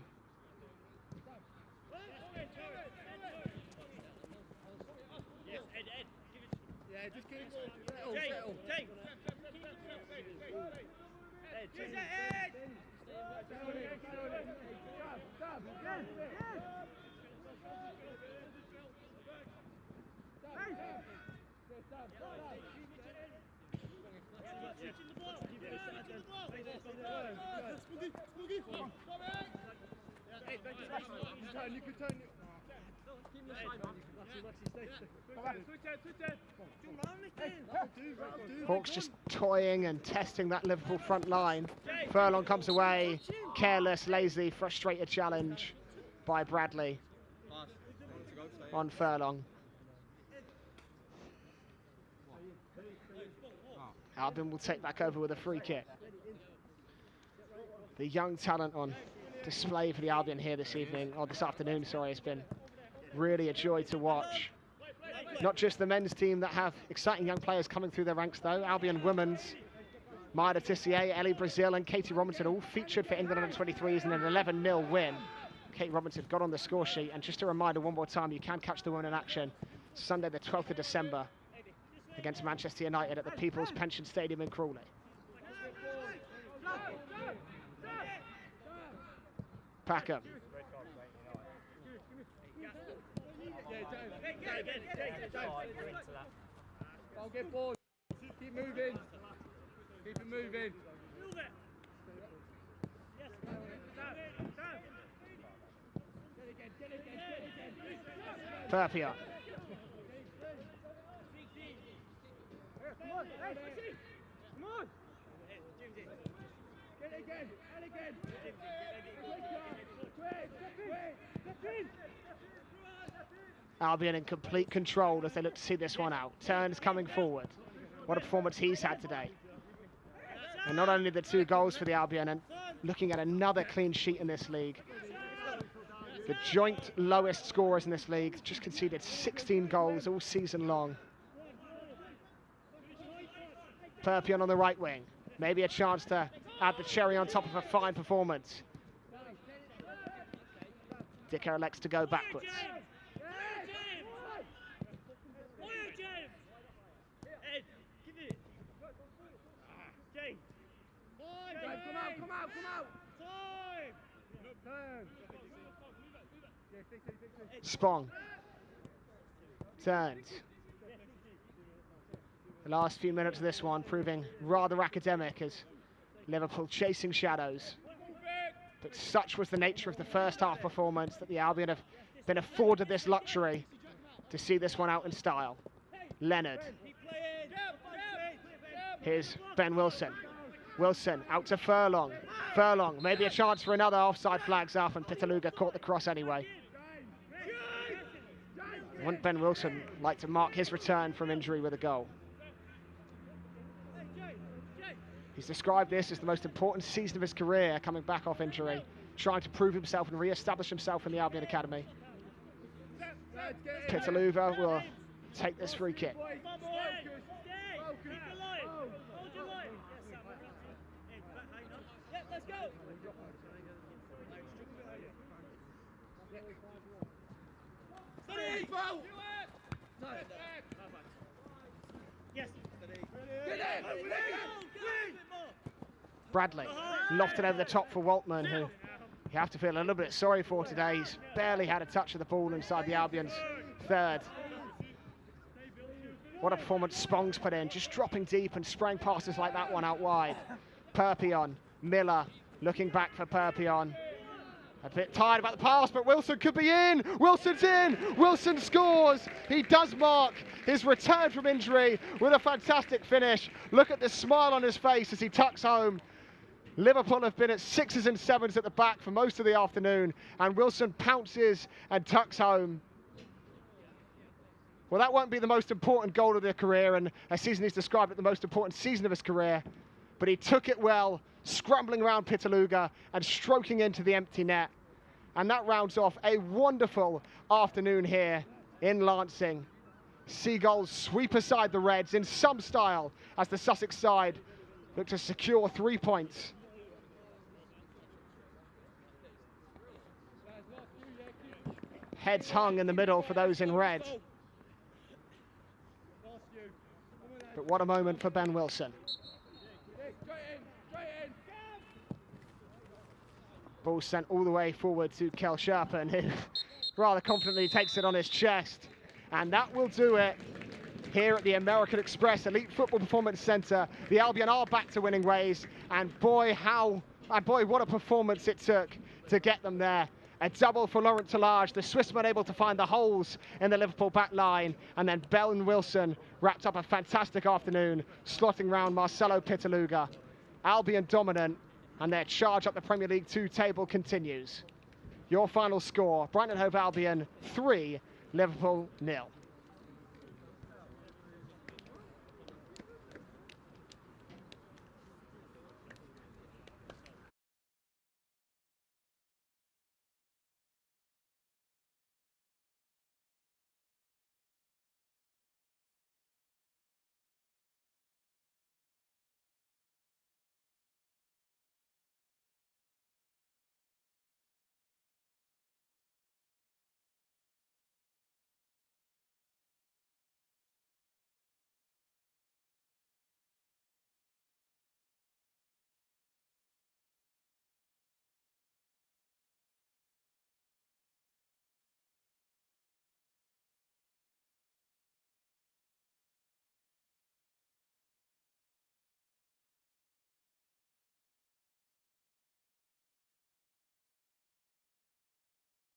Hawks just toying and testing that Liverpool front line. Furlong comes away, careless, lazy, frustrated challenge by Bradley on Furlong. Albion will take back over with a free kick. The young talent on display for the Albion here this evening, or this afternoon, sorry, has been really a joy to watch. Not just the men's team that have exciting young players coming through their ranks though. Albion women's, Maya Tissier, Ellie Brazil and Katie Robinson all featured for England under-23s in an 11-0 win. Kate Robinson got on the score sheet, and just a reminder one more time, you can catch the women in action Sunday the 12th of December against Manchester United at the People's Pension Stadium in Crawley. Packham. I'll get bored. Keep moving. Keep it moving. Perpia. Come on. Come on. Get it again. And again. Albion in complete control as they look to see this one out. Turns coming forward. What a performance he's had today. And not only the 2 goals for the Albion, and looking at another clean sheet in this league. The joint lowest scorers in this league, just conceded 16 goals all season long. Perpion on the right wing. Maybe a chance to add the cherry on top of a fine performance. Dicker elects to go backwards. Come out. Spong. Turns. The last few minutes of this one proving rather academic as Liverpool chasing shadows. But such was the nature of the first half performance that the Albion have been afforded this luxury to see this one out in style. Leonard. Here's Ben Wilson. Wilson out to Furlong. Furlong, maybe a chance for another. Offside flags off, and Pitaluga caught the cross anyway. Wouldn't Ben Wilson like to mark his return from injury with a goal? He's described this as the most important season of his career, coming back off injury, trying to prove himself and re-establish himself in the Albion Academy. Pitaluga will take this free kick. Bradley lofted over the top for Waltman, who you have to feel a little bit sorry for today. He's barely had a touch of the ball inside the Albion's third. What a performance Spong's put in, just dropping deep and spraying passes like that one out wide. Perpion, Miller looking back for Perpion. A bit tired about the pass, but Wilson could be in. Wilson's in. Wilson scores. He does mark his return from injury with a fantastic finish. Look at the smile on his face as he tucks home. Liverpool have been at 6s and 7s at the back for most of the afternoon, and Wilson pounces and tucks home. Well, that won't be the most important goal of their career, and a season he's described it the most important season of his career, but he took it well, scrambling around Pitaluga and stroking into the empty net. And that rounds off a wonderful afternoon here in Lancing. Seagulls sweep aside the Reds in some style as the Sussex side look to secure 3 points. Heads hung in the middle for those in red. But what a moment for Ben Wilson. Ball sent all the way forward to Kel Sherpen, who rather confidently takes it on his chest. And that will do it here at the American Express Elite Football Performance Centre. The Albion are back to winning ways, and boy, what a performance it took to get them there. A double for Laurent Tallage, the Swissman able to find the holes in the Liverpool back line, and then Ben Wilson wrapped up a fantastic afternoon, slotting round Marcelo Pitaluga. Albion dominant, and their charge up the Premier League 2 table continues. Your final score, Brighton Hove Albion 3, Liverpool 0.